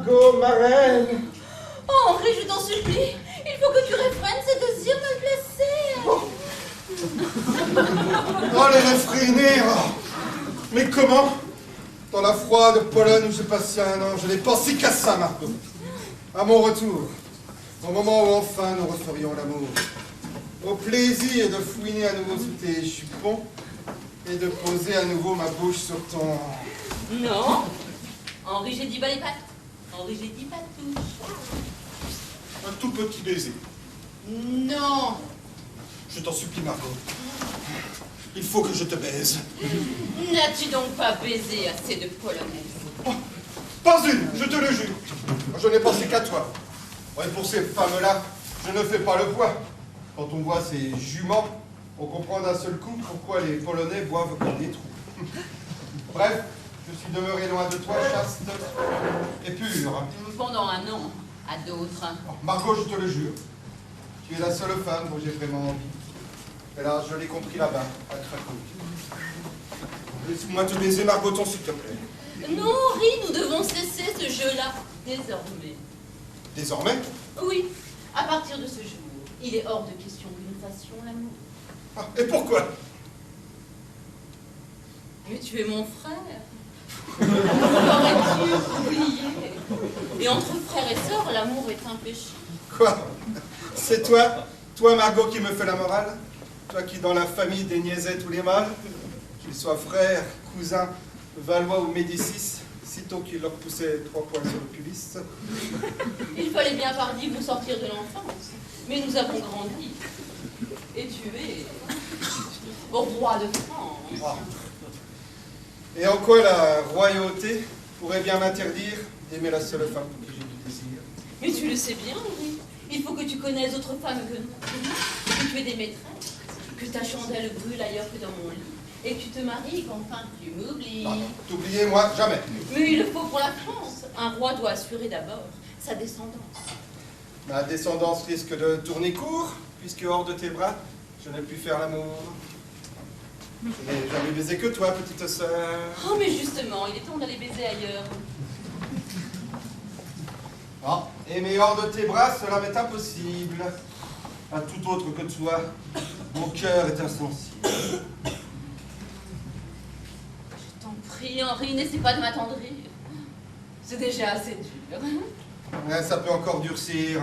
Margot, ma reine. Oh, Henri, je t'en supplie. Il faut que tu réfrènes ces désirs mal placés. Oh, les réfrénés. Mais comment? Dans la froide Pologne où j'ai passé un an, je n'ai pensé qu'à ça, Margot. À mon retour, au moment où enfin nous referions l'amour, au plaisir de fouiner à nouveau sous tes jupons et de poser à nouveau ma bouche sur ton... Non. Henri, j'ai dit pas les pattes. Henri, j'ai dit pas tout. Un tout petit baiser. Non. Je t'en supplie, Margot. Il faut que je te baise. N'as-tu donc pas baisé assez de polonaises? Oh, pas une, je te le jure. Je n'ai pensé qu'à toi. Et pour ces femmes-là, je ne fais pas le poids. Quand on voit ces juments, on comprend d'un seul coup pourquoi les Polonais boivent comme des trous. Bref, je suis demeuré loin de toi, chaste et pure. Pendant un an, à d'autres. Oh, Margot, je te le jure, tu es la seule femme dont j'ai vraiment envie. Et là, je l'ai compris là-bas, à Cracovie. Laisse-moi te baiser, Margoton, s'il te plaît. Non, Henri, nous devons cesser ce jeu-là, désormais. Désormais? Oui, à partir de ce jour, il est hors de question que nous fassions l'amour. Ah, et pourquoi? Mais tu es mon frère. L'aurais-tu oublié? Et entre frères et sœurs, l'amour est un péché. Quoi? C'est toi, Margot, qui me fait la morale? Toi qui, dans la famille, déniaisais tous les mâles, qu'ils soient frères, cousins, Valois ou Médicis, sitôt qu'il leur poussait 3 points sur le pubis. Il fallait bien pardir nous sortir de l'enfance, mais nous avons grandi. Et tu es au roi de France. Oh. Et en quoi la royauté pourrait bien m'interdire d'aimer la seule femme pour qui j'ai du désir? Mais tu le sais bien, Henri. Il faut que tu connaisses d'autres femmes que nous, que tu aies des maîtresses, que ta chandelle brûle ailleurs que dans mon lit, et que tu te maries, qu'enfin tu m'oublies. Non, t'oublier, moi, jamais. Mais il le faut pour la France. Un roi doit assurer d'abord sa descendance. Ma descendance risque de tourner court, puisque hors de tes bras, je n'ai pu faire l'amour. Je n'ai jamais baisé que toi, petite sœur. Oh, mais justement, il est temps d'aller baiser ailleurs. Ah, aimer hors de tes bras, cela m'est impossible. À tout autre que toi, mon cœur est insensible. Je t'en prie, Henri, n'essaie pas de m'attendrir. C'est déjà assez dur. Ouais, ça peut encore durcir.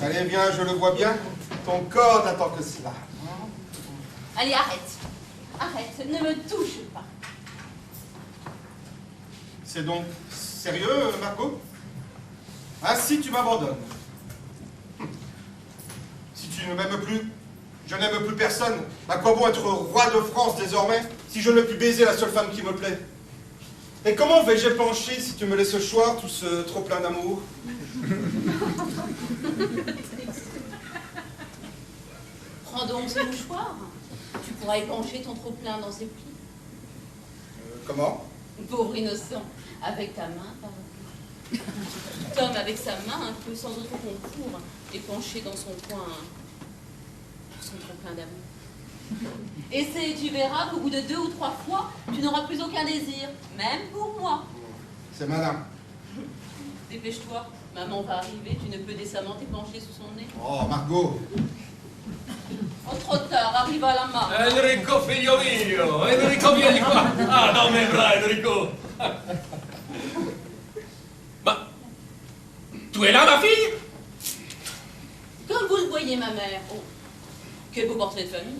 Allez, viens, je le vois bien. Ton corps n'attend que cela. Allez, arrête. Arrête, ne me touche pas. C'est donc sérieux, Margot? Ainsi tu m'abandonnes. Si tu ne m'aimes plus, je n'aime plus personne. À quoi bon être roi de France désormais, si je ne peux baiser la seule femme qui me plaît? Et comment vais-je pencher si tu me laisses choir tout ce trop plein d'amour? Prends donc ce mouchoir. Tu pourras épancher ton trop-plein dans ses plis. Comment? Pauvre innocent, avec ta main, par exemple. Tout homme avec sa main peut sans autre concours épancher dans son coin son trop-plein d'amour. Essaie, tu verras qu'au bout de 2 ou 3 fois, tu n'auras plus aucun désir, même pour moi. C'est malin. Dépêche-toi, maman va arriver, tu ne peux décemment t'épancher sous son nez. Oh, Margot! Oh, trop tard, arrive à la main. Enrico, figlio mio! Enrico, vieni qua! Ah, dans mes bras, Enrico! Ma... Tu es là, ma fille? Comme vous le voyez, ma mère. Oh, quel beau portrait de famille.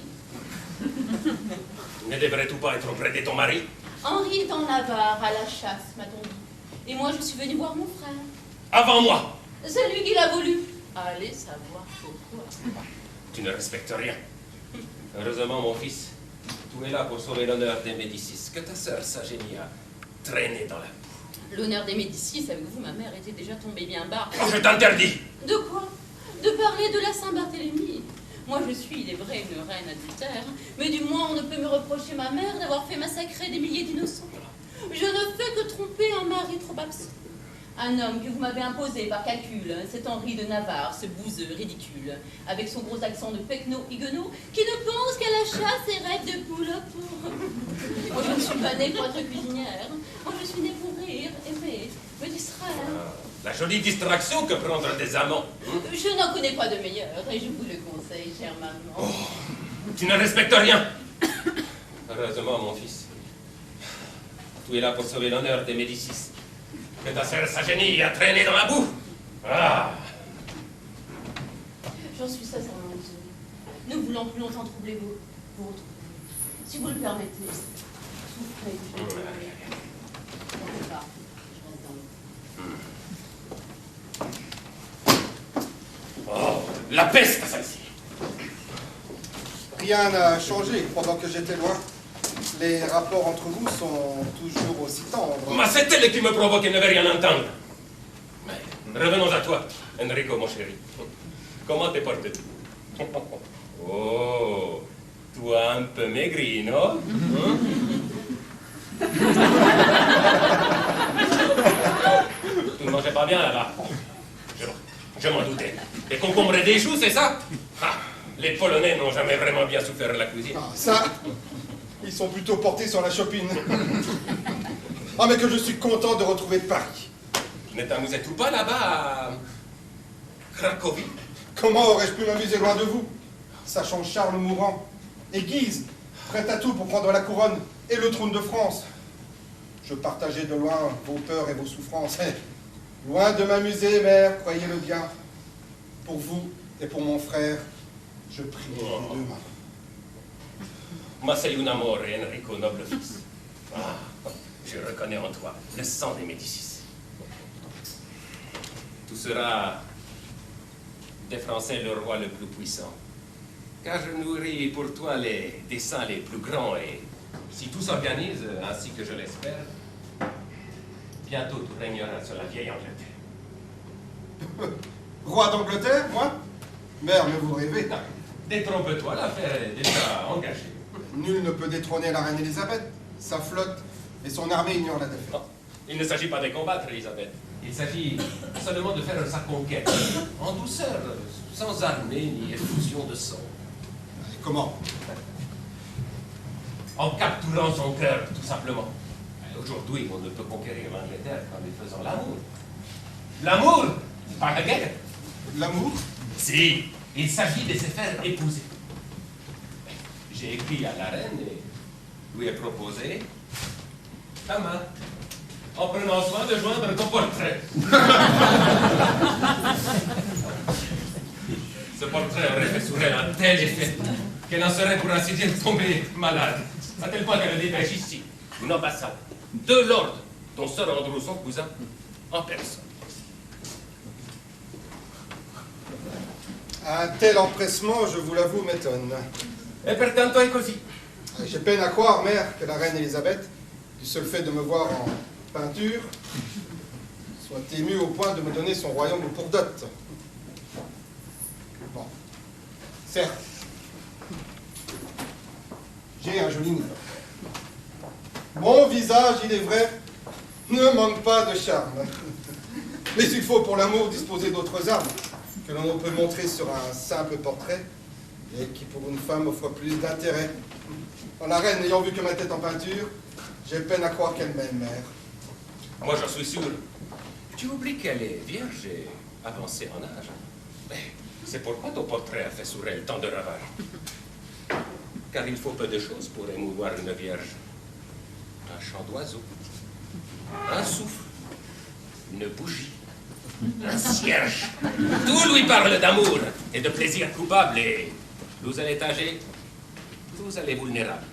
Ne devrais-tu pas être auprès de ton mari? Henri est en Navarre, à la chasse, m'a-t-on dit. Et moi, je suis venue voir mon frère. Avant moi! C'est lui qui l'a voulu. Allez savoir pourquoi. Tu ne respectes rien. Heureusement, mon fils, tu es là pour sauver l'honneur des Médicis, que ta sœur Sagénie a traîné dans la boue. L'honneur des Médicis, avec vous, ma mère était déjà tombée bien bas. Je t'interdis! De quoi? De parler de la Saint-Barthélemy. Moi, je suis, il est vrai, une reine adultère, mais du moins, on ne peut me reprocher, ma mère, d'avoir fait massacrer des milliers d'innocents. Je ne fais que tromper un mari trop absent. Un homme que vous m'avez imposé par calcul, c'est Henri de Navarre, ce bouseux ridicule, avec son gros accent de pecno-huguenot, qui ne pense qu'à la chasse et rêve de poule pour... Moi, je ne suis pas née pour être cuisinière. Moi, je suis née pour rire, aimer, me distraire. La jolie distraction que prendre des amants. Je n'en connais pas de meilleur, et je vous le conseille, chère maman. Oh, tu ne respectes rien. Heureusement, mon fils. Tu es là pour sauver l'honneur des Médicis. Que ta sœur Sagénie a traîné dans la boue. Ah. J'en suis sincèrement désolée. Ne voulant plus longtemps troubler votre... Si vous le permettez, souffrez que je ne peux pas. Oh, la peste, celle-ci. Rien n'a changé pendant que j'étais loin. Les rapports entre vous sont toujours aussi tendres. Mais c'est elle qui me provoque et ne veut rien entendre. Mais revenons à toi, Enrico, mon chéri. Comment te portes-tu? Oh, toi un peu maigri, non? Tu ne mangeais pas bien là-bas. Je m'en doutais. Des concombres et des choux, c'est ça? Ah, les Polonais n'ont jamais vraiment bien souffert la cuisine. Ah, ça, ils sont plutôt portés sur la chopine. Ah, mais que je suis content de retrouver Paris. Ne t'amusais-tu pas là-bas à Cracovie? Comment aurais-je pu m'amuser loin de vous, sachant Charles mourant et Guise, prête à tout pour prendre la couronne et le trône de France? Je partageais de loin vos peurs et vos souffrances. Loin de m'amuser, mère, croyez-le bien. Pour vous et pour mon frère, je prie les deux mains. Ma sei un amore, Enrico, noble fils. Ah, je reconnais en toi le sang des Médicis. Tu seras des Français le roi le plus puissant. Car je nourris pour toi les desseins les plus grands et si tout s'organise, ainsi que je l'espère, bientôt tu régneras sur la vieille Angleterre. Roi d'Angleterre, moi? Mère, mais vous rêvez. Détrompe-toi, l'affaire est déjà engagée. Nul ne peut détrôner la reine Elisabeth. Sa flotte et son armée ignorent la défaite. Non, il ne s'agit pas de combattre, Elisabeth. Il s'agit seulement de faire sa conquête, en douceur, sans armée ni effusion de sang. Et comment? En capturant son cœur, tout simplement. Aujourd'hui, on ne peut conquérir l'Angleterre qu'en lui faisant l'amour. L'amour, par la guerre. L'amour? Si, il s'agit de se faire épouser. J'ai écrit à la reine et lui ai proposé ta main, en prenant soin de joindre ton portrait. Ce portrait aurait fait sur elle un tel effet qu'elle en serait pour ainsi dire tombée malade, à tel point qu'elle dépêche ici une ambassade, 2 lords, dont Sir Andrew, son cousin, en personne. Un tel empressement, je vous l'avoue, m'étonne. E pertanto è così. J'ai peine à croire, mère, que la reine Elisabeth, du seul fait de me voir en peinture, soit émue au point de me donner son royaume pour dot. Bon, certes, j'ai un joli nez. Mon visage, il est vrai, ne manque pas de charme. Mais il faut pour l'amour disposer d'autres armes que l'on peut montrer sur un simple portrait et qui pour une femme offre plus d'intérêt. La reine n'ayant vu que ma tête en peinture, j'ai peine à croire qu'elle m'aime, mère. Moi, j'en suis sûr. Tu oublies qu'elle est vierge et avancée en âge. Mais c'est pourquoi ton portrait a fait sur elle tant de ravages. Car il faut peu de choses pour émouvoir une vierge. Un chant d'oiseau, un souffle, une bougie, un cierge. Tout lui parle d'amour et de plaisir coupable et plus elle est âgée, plus elle est vulnérable.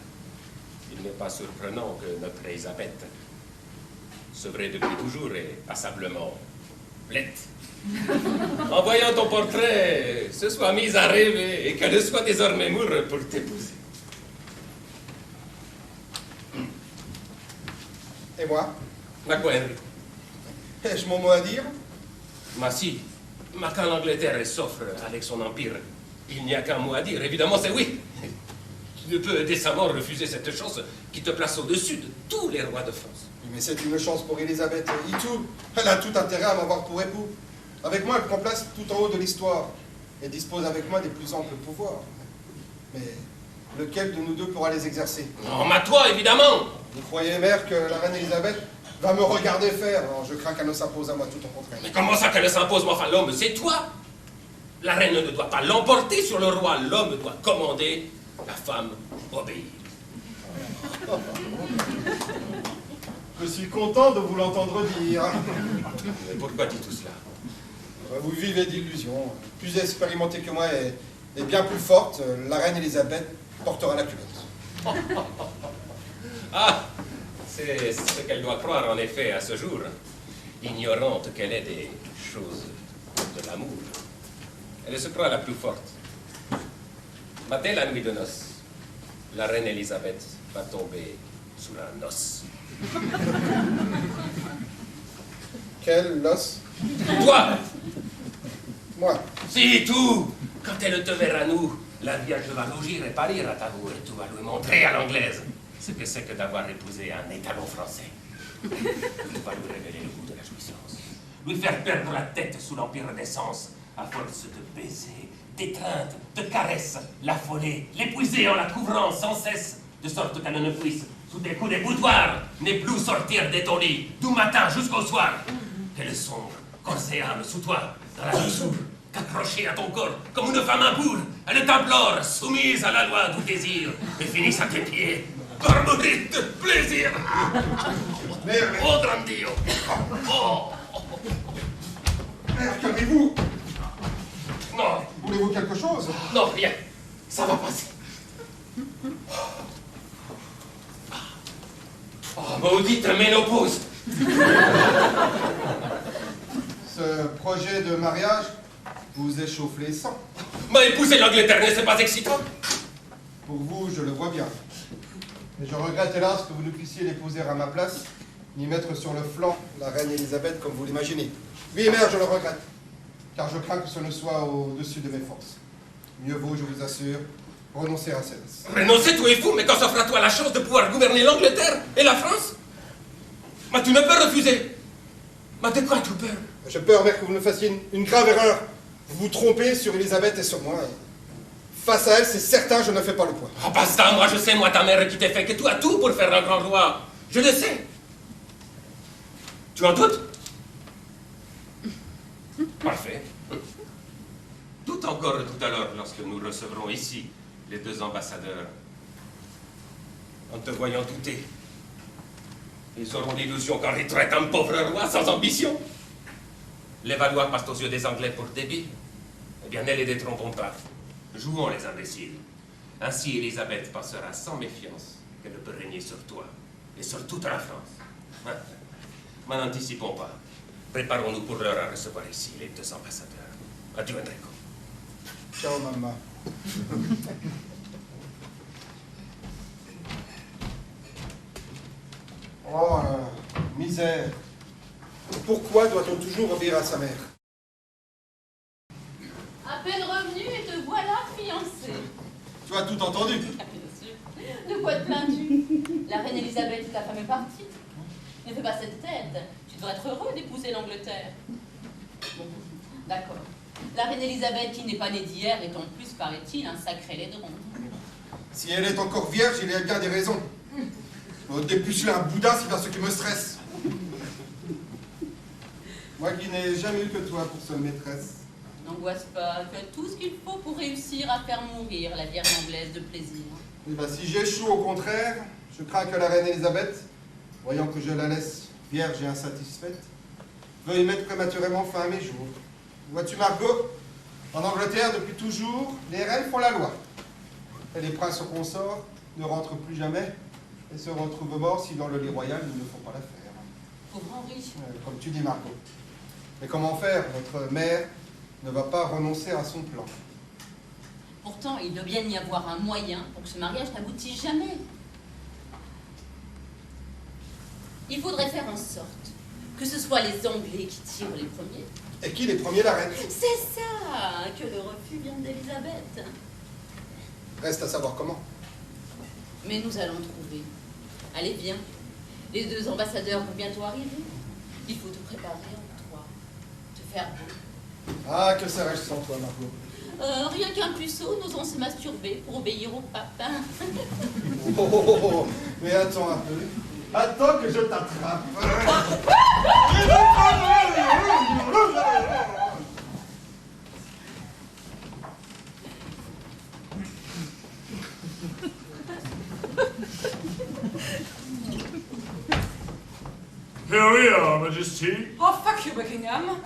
Il n'est pas surprenant que notre Elisabeth, sevrée depuis toujours et passablement blette, en voyant ton portrait, se soit mise à rêver et qu'elle soit désormais mourre pour t'épouser. Et moi? Ma quoi, Henry? Ai-je mon mot à dire? Ma si, ma quand l'Angleterre s'offre avec son empire, il n'y a qu'un mot à dire, évidemment c'est oui. Tu ne peux décemment refuser cette chance qui te place au-dessus de tous les rois de France. Mais c'est une chance pour Élisabeth. Itou, elle a tout intérêt à m'avoir pour époux. Avec moi, elle prend place tout en haut de l'histoire et dispose avec moi des plus amples pouvoirs. Mais lequel de nous deux pourra les exercer? Non, mais toi, évidemment. Vous croyez, mère, que la reine Élisabeth va me regarder faire? Non, je crains qu'elle ne s'impose à moi, tout au contraire. Mais comment ça qu'elle s'impose, moi? Enfin, l'homme, c'est toi. La reine ne doit pas l'emporter sur le roi. L'homme doit commander, la femme obéir. Je suis content de vous l'entendre dire. Mais pourquoi dis tout cela? Vous vivez d'illusions. Plus expérimentée que moi et bien plus forte, la reine Élisabeth portera la culotte. Ah, c'est ce qu'elle doit croire en effet à ce jour, ignorante qu'elle est des choses de l'amour. Elle se croit la plus forte. Mais dès la nuit de noces, la reine Élisabeth va tomber sur un os. Quel os? Toi! Moi. Si, tout! Quand elle te verra nous, la Vierge va rougir et parir à ta bourre et tu vas lui montrer à l'anglaise ce que c'est que d'avoir épousé un étalon français. Tu vas lui révéler le goût de la jouissance, lui faire perdre la tête sous l'empire des sens, à force de baisers, d'étreintes, de caresses, l'affoler, l'épuiser en la couvrant sans cesse, de sorte qu'elle ne puisse, sous des coups de boudoir, ne plus sortir de ton lit, du matin jusqu'au soir. Qu'elle sombre, corps et âme, sous toi, dans la douceur, qu'accrochée à ton corps, comme une femme à bourre, elle t'implore, soumise à la loi du désir, et finisse à tes pieds, par mourir de plaisir. Mère, Oh, grand Dio! Oh! mère, calmez-vous. Non, Voulez-vous quelque chose? non, rien. Ça va passer. Oh, maudite ménopause! Ce projet de mariage vous échauffe les sangs. Mais épouser l'Angleterre, n'est-ce pas excitant? Pour vous, je le vois bien. Mais je regrette hélas que vous ne puissiez l'épouser à ma place, ni mettre sur le flanc la reine Élisabeth comme vous l'imaginez. Oui, mère, je le regrette, car je crains que ce ne soit au-dessus de mes forces. Mieux vaut, je vous assure, renoncer à celle-ci. Renoncer, tu es fou, mais quand s'offre à toi la chance de pouvoir gouverner l'Angleterre et la France? Mais tu ne peux refuser. Mais de quoi tu peur? J'ai peur, mère, que vous ne fassiez une grave erreur. Vous vous trompez sur Élisabeth et sur moi. Face à elle, c'est certain, je ne fais pas le poids. Oh, basta, moi je sais, moi ta mère qui t'a fait que tu as tout pour faire un grand roi. Je le sais. Tu en doutes? Parfait. Tout encore tout à l'heure, lorsque nous recevrons ici les deux ambassadeurs, en te voyant douter, ils auront l'illusion qu'on y traite un pauvre roi sans ambition. Les Valois passent aux yeux des Anglais pour débiles. Eh bien, ne les détrompons pas. Jouons les imbéciles. Ainsi, Élisabeth pensera sans méfiance qu'elle peut régner sur toi et sur toute la France. Mais n'anticipons pas. Préparons-nous pour l'heure à recevoir ici les deux ambassadeurs. Adieu, Enrico. Ciao, maman. Oh, misère. Pourquoi doit-on toujours obéir à sa mère? À peine revenu et te voilà fiancé. Tu as tout entendu. Ah, bien sûr. De quoi te plains-tu? La reine Élisabeth, ta femme est partie. Ne fais pas cette tête. Tu devrais être heureux d'épouser l'Angleterre. Bon, d'accord. La reine Élisabeth, qui n'est pas née d'hier, est en plus, paraît-il, un sacré laidron. Si elle est encore vierge, il y a bien des raisons. Dépuceler un Bouddha, c'est bien ce qui me stresse. Moi qui n'ai jamais eu que toi pour seule maîtresse. N'angoisse pas, tu as tout ce qu'il faut pour réussir à faire mourir la vierge anglaise de plaisir. Eh ben, si j'échoue au contraire, je crains que la reine Élisabeth, voyant que je la laisse vierge et insatisfaite, veuille mettre prématurément fin à mes jours. Vois-tu, Margot, en Angleterre, depuis toujours, les reines font la loi. Et les princes consorts ne rentrent plus jamais et se retrouvent morts si dans le lit royal ils ne font pas l'affaire. Pauvre Henri. Comme tu dis, Margot. Mais comment faire? Notre mère ne va pas renoncer à son plan. Pourtant, il doit bien y avoir un moyen pour que ce mariage n'aboutisse jamais. Il faudrait faire en sorte que ce soit les Anglais qui tirent les premiers. Et qui les premiers, la reine? C'est ça, que le refus vient d'Élisabeth. Reste à savoir comment. Mais nous allons trouver. Allez, viens. Les 2 ambassadeurs vont bientôt arriver. Il faut te préparer en toi, te faire beau. Ah, que serais-je sans toi, Margot? Rien qu'un puceau n'osant se masturber pour obéir au pape. Oh, mais attends un peu. Attends que je t'attrape. Here we are, Majesty. Oh, fuck you, Buckingham.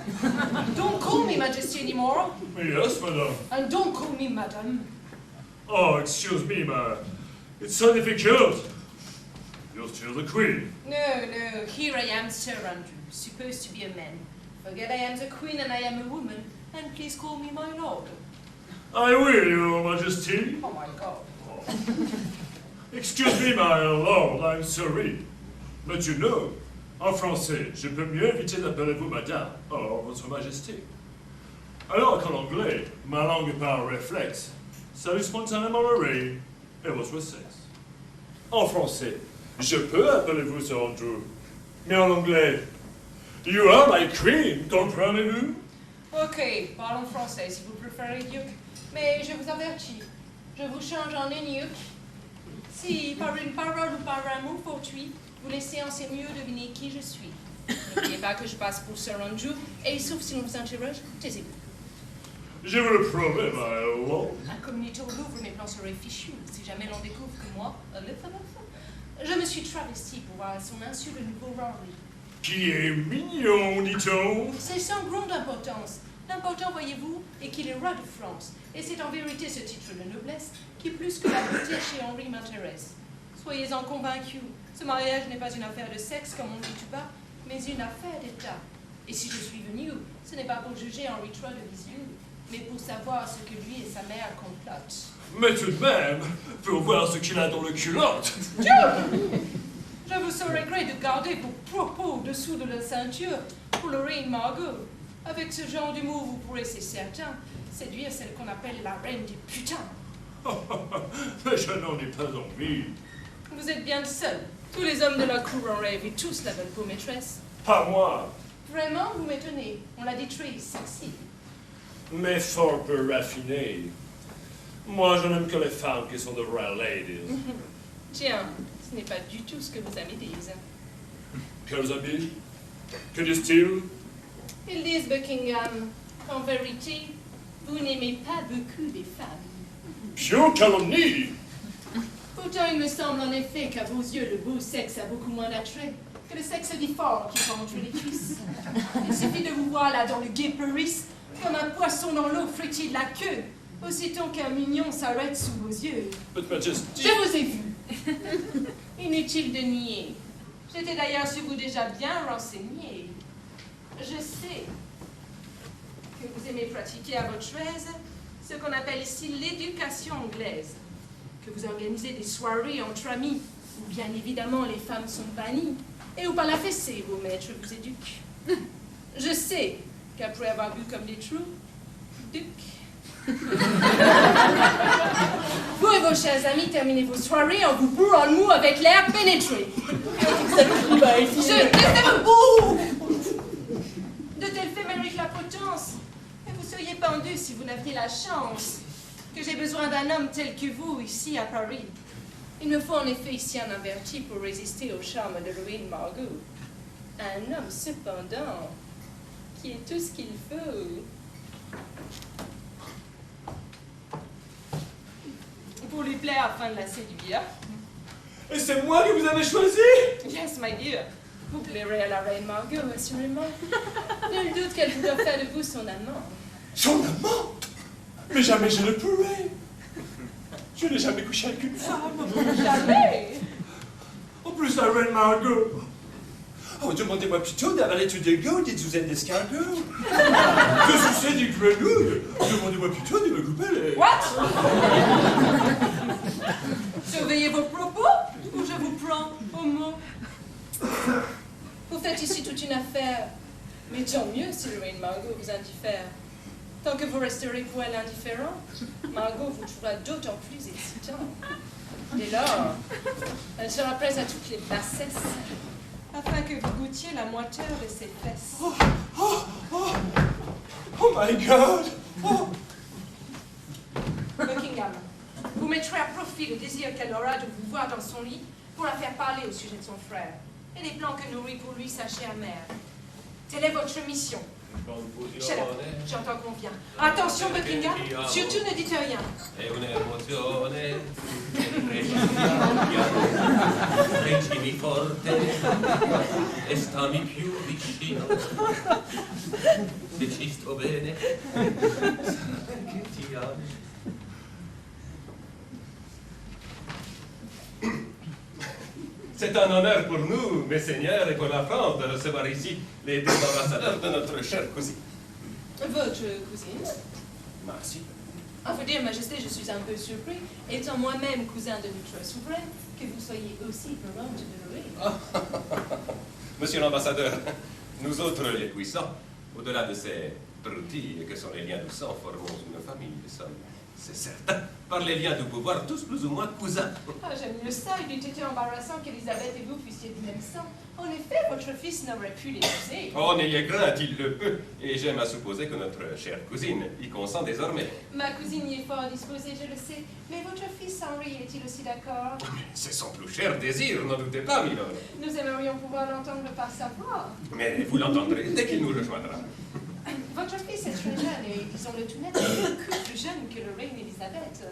Don't call me Majesty anymore. Yes, madame. And don't call me Madam. Oh, excuse me, ma. It's so difficult. You're still the queen. No, here I am, Sir Andrew, supposed to be a man. Forget I am the queen and I am a woman, and please call me my lord. I will, your Majesty. Oh my god. Excuse me, my lord, I'm sorry. But you know, en français, je peux mieux éviter d'appeler vous madame, or votre majesté. Alors qu'en anglais, ma langue par réflexe, salue spontanément l'oreille et votre sexe. En français, je peux appeler vous Sir Andrew, mais en anglais, you are my queen, comprenez-vous? Ok, parlons français si vous préférez, Duke. Mais je vous avertis, je vous change en eunuque. Si par une parole ou par un mot fortuit, vous laissez ainsi mieux deviner qui je suis. N'oubliez pas que je passe pour Sir Andrew, et sauf si l'on vous interroge, taisez-vous. Je vous le promets, my lord. Incognito au Louvre, mes plans seraient fichus si jamais l'on découvre que moi, je me suis travesti pour voir à son insu le nouveau Henri. Qui est mignon, dit-on. C'est sans grande importance. L'important, voyez-vous, est qu'il est roi de France. Et c'est en vérité ce titre de noblesse qui, plus que la beauté chez Henri, m'intéresse. Soyez-en convaincus, ce mariage n'est pas une affaire de sexe, comme on dit tout bas, mais une affaire d'État. Et si je suis venue, ce n'est pas pour juger Henri III de visu, mais pour savoir ce que lui et sa mère complotent. Mais tout de même, pour voir ce qu'il a dans le culotte. Je vous saurais gré de garder vos propos au-dessous de la ceinture pour le reine Margot. Avec ce genre d'humour, vous pourrez, c'est certain, séduire celle qu'on appelle la reine des putains. Mais je n'en ai pas envie. Vous êtes bien le seul. Tous les hommes de la cour en rêvent et tous la veulent pour maîtresse. Pas moi, Vraiment, vous m'étonnez. On l'a dit très sexy. mais fort peu raffiné. Moi, je n'aime que les femmes qui sont de royal ladies. Tiens, ce n'est pas du tout ce que vos amis disent. Quels amis? Que disent-ils? Ils disent, Buckingham, qu'en vérité, vous n'aimez pas beaucoup les femmes. Pure calomnie! Pourtant, il me semble en effet qu'à vos yeux, le beau sexe a beaucoup moins d'attrait que le sexe difforme qui pend entre les cuisses. Il suffit de vous voir là dans le Gay Paris, comme un poisson dans l'eau frétille la queue, aussitôt qu'un mignon s'arrête sous vos yeux. But Majesty... Je vous ai vu. Inutile de nier. J'étais d'ailleurs sur vous déjà bien renseigné. Je sais que vous aimez pratiquer à votre aise ce qu'on appelle ici l'éducation anglaise, que vous organisez des soirées entre amis, où bien évidemment les femmes sont bannies, et où par la fessée vos maîtres vous éduquent. Je sais qu'après avoir bu comme des trous, duc, vous et vos chers amis terminez vos soirées en vous bourrant le mou avec l'air pénétré. Taisez-vous! De tels faits méritent la potence. Et vous seriez pendu si vous n'aviez la chance que j'ai besoin d'un homme tel que vous ici à Paris. Il me faut en effet ici un averti pour résister au charme de Louis Margot. Un homme cependant qui est tout ce qu'il faut. Pour lui plaire afin de la séduire. Et c'est moi que vous avez choisi? Yes, my dear. Vous plairez à la reine Margot, assurément. Nul doute qu'elle voudra faire de vous son amant. Son amante? Mais jamais je ne pourrai. Je n'ai jamais couché avec une femme. Jamais! En plus, la reine Margot. Oh, demandez-moi plutôt d'avaler tout dégueu des douzaines d'escargots. De sucer des grenouilles. Demandez-moi plutôt de me couper les... What? Surveillez vos propos ou je vous prends au mot. Vous faites ici toute une affaire. Mais tant mieux si le reine Margot vous indiffère. Tant que vous resterez pour elle indifférent, Margot vous trouvera d'autant plus excitant. Dès lors, elle sera prête à toutes les bassesses afin que vous goûtiez la moiteur de ses fesses. Oh my God! Oh. Buckingham, vous mettrez à profit le désir qu'elle aura de vous voir dans son lit pour la faire parler au sujet de son frère et les plans que nourrit pour lui sa chère mère. Telle est votre mission. Shut up, j'entends qu'on vient. Attention, Buckingham, surtout ne dites rien. È un'emozione, regimi forte, e stammi più vicino. Se ci sto bene, sarà perché ti amo. C'est un honneur pour nous, mes seigneurs, et pour la France, de recevoir ici les deux ambassadeurs de notre chère cousine. Votre cousine? Merci. À vous dire, Majesté, je suis un peu surpris, étant moi-même cousin de notre souverain, que vous soyez aussi parent de Lorraine. Monsieur l'ambassadeur, nous autres les puissants, au-delà de ces broutilles que sont les liens du sang, formons une famille. Nous sommes, c'est certain, par les liens du pouvoir, tous plus ou moins cousins. Ah, j'aime mieux ça, il eût été embarrassant qu'Elisabeth et vous fussiez du même sang. En effet, votre fils n'aurait pu l'épouser. Oh, n'ayez crainte, il le peut, et j'aime à supposer que notre chère cousine y consent désormais. Ma cousine y est fort disposée, je le sais, mais votre fils Henri est-il aussi d'accord? C'est son plus cher désir, n'en doutez pas, milord. Nous aimerions pouvoir l'entendre par sa voix. Mais vous l'entendrez dès qu'il nous rejoindra. Votre fils est très jeune et, disons-le tout net, beaucoup plus jeune que le reine Elisabeth.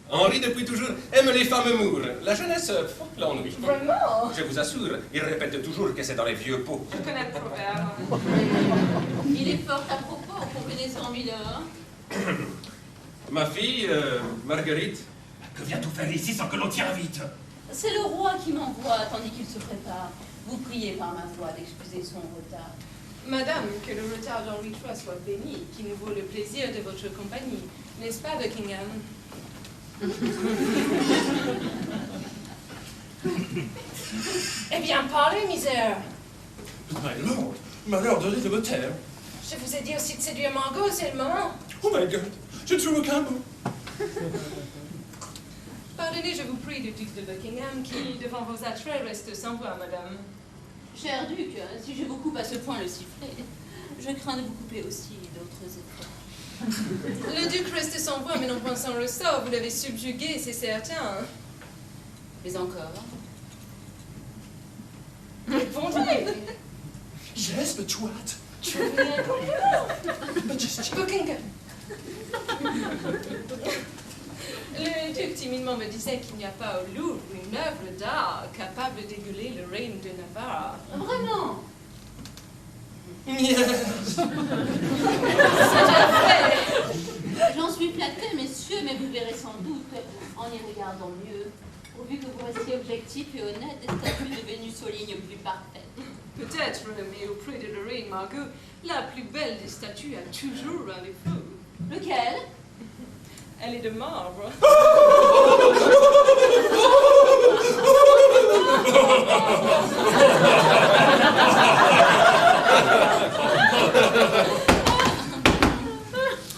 Henri, depuis toujours, aime les femmes moures. La jeunesse l'ennuie. Vraiment? Je vous assure, il répète toujours que c'est dans les vieux pots. Je connais le proverbe. Il est fort à propos, convenez-en, milord. Ma fille, Marguerite, que viens-tu faire ici sans que l'on t'y invite? C'est le roi qui m'envoie, tandis qu'il se prépare. Vous priez par ma voix d'excuser son retard. Madame, que le retard d'Henri III soit béni, qui nous vaut le plaisir de votre compagnie. N'est-ce pas, Buckingham? Eh bien, parlez, misère. My lord, m'ordonnez de me taire. Je vous ai dit aussi de séduire Margot, c'est le moment. Oh my God, je ne trouve aucun mot. Pardonnez, je vous prie, du duc de Buckingham, qui, devant vos attraits, reste sans voix, madame. Cher duc, si je vous coupe à ce point le sifflet, je crains de vous couper aussi d'autres efforts. Le duc reste sans voix, mais non point sans ressort. Vous l'avez subjugué, c'est certain. Mais encore. Répondez. Yes, but what? Je vous fais un compliment. Buckingham. Le duc timidement me disait qu'il n'y a pas au Louvre une œuvre d'art capable d'égaler le règne de Navarre. Vraiment? Yes. C'est J'en suis flattée, messieurs, mais vous verrez sans doute, en y regardant mieux, pourvu que vous restiez objectif et honnête, des statues de Vénus aux lignes plus parfaites. Peut-être, mais auprès de Lorraine Margot, la plus belle des statues a toujours un défaut. Lequel? Elle est de marbre.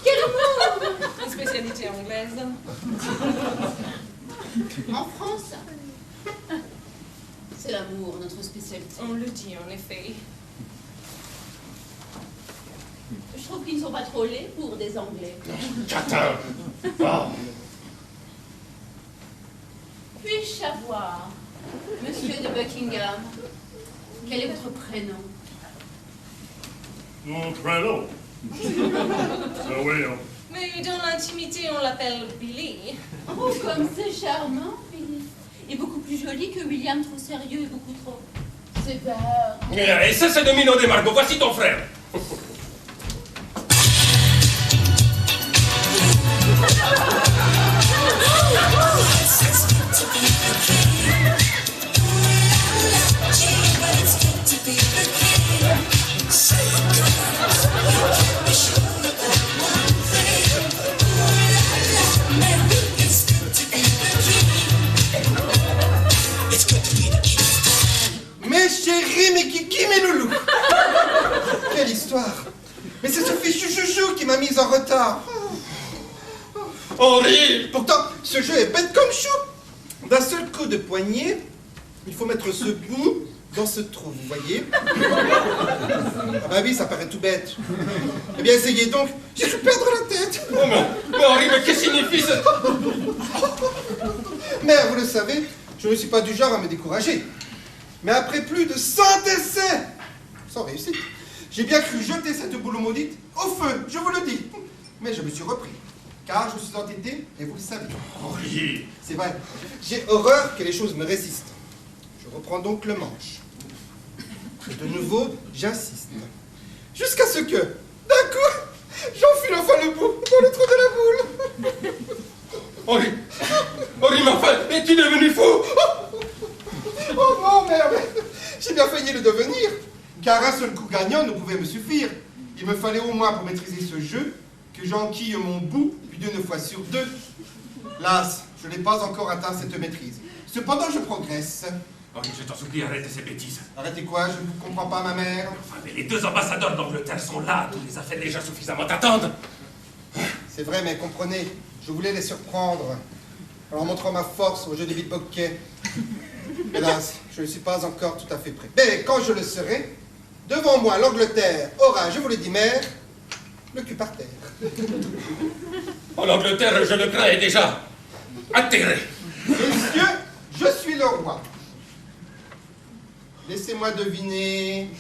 Quel amour! Une spécialité anglaise. En France, c'est l'amour, notre spécialité. On le dit, en effet. Je trouve qu'ils ne sont pas trop laids pour des Anglais. Catin! Oh. Puis-je savoir, monsieur de Buckingham, quel est votre prénom? Mon prénom? Ah oui, hein. Mais dans l'intimité, on l'appelle Billy. Oh, comme c'est charmant, Philippe. Et beaucoup plus joli que William, trop sérieux et beaucoup trop sévère. Et cesse de minauder, Margot, voici ton frère! Mes chéris, mes kikis, mes loulous. Quelle histoire. Mais c'est ce fichu chouchou qui m'a mise en retard. Henri! Pourtant, ce jeu est bête comme chou. D'un seul coup de poignet, il faut mettre ce bout dans ce trou, vous voyez? Ah bah oui, ça paraît tout bête. Eh bien, essayez donc. J'ai cru perdre la tête. Oh, mais Henri, mais qu'est-ce que signifie ce... Mais vous le savez, je ne suis pas du genre à me décourager. Mais après plus de 100 essais, sans réussite, j'ai bien cru jeter cette boule maudite au feu, je vous le dis. Mais je me suis repris, car je suis entêté, et vous le savez. Henri! C'est vrai, j'ai horreur que les choses me résistent. Je reprends donc le manche. Et de nouveau, j'insiste. Jusqu'à ce que, d'un coup, j'enfile enfin le bout dans le trou de la boule. Henri, mais enfin, es-tu devenu fou? Oh non, merde! J'ai bien failli le devenir, car un seul coup gagnant ne pouvait me suffire. Il me fallait au moins pour maîtriser ce jeu que j'enquille mon bout plus d'une fois sur deux. Las, je n'ai pas encore atteint cette maîtrise. Cependant, je progresse. Henri, je t'en supplie, arrête ces bêtises. Arrêtez quoi? Je ne vous comprends pas, ma mère. Enfin, mais les deux ambassadeurs d'Angleterre sont là, tous les affaires déjà suffisamment attendent. C'est vrai, mais comprenez, je voulais les surprendre en leur montrant ma force au jeu des beatboquets. Hélas, je ne suis pas encore tout à fait prêt. Mais quand je le serai, devant moi, l'Angleterre aura, je vous l'ai dit, mère, le cul par terre. En Angleterre, je le crains, est déjà atterré. Messieurs, je suis le roi. Laissez-moi deviner.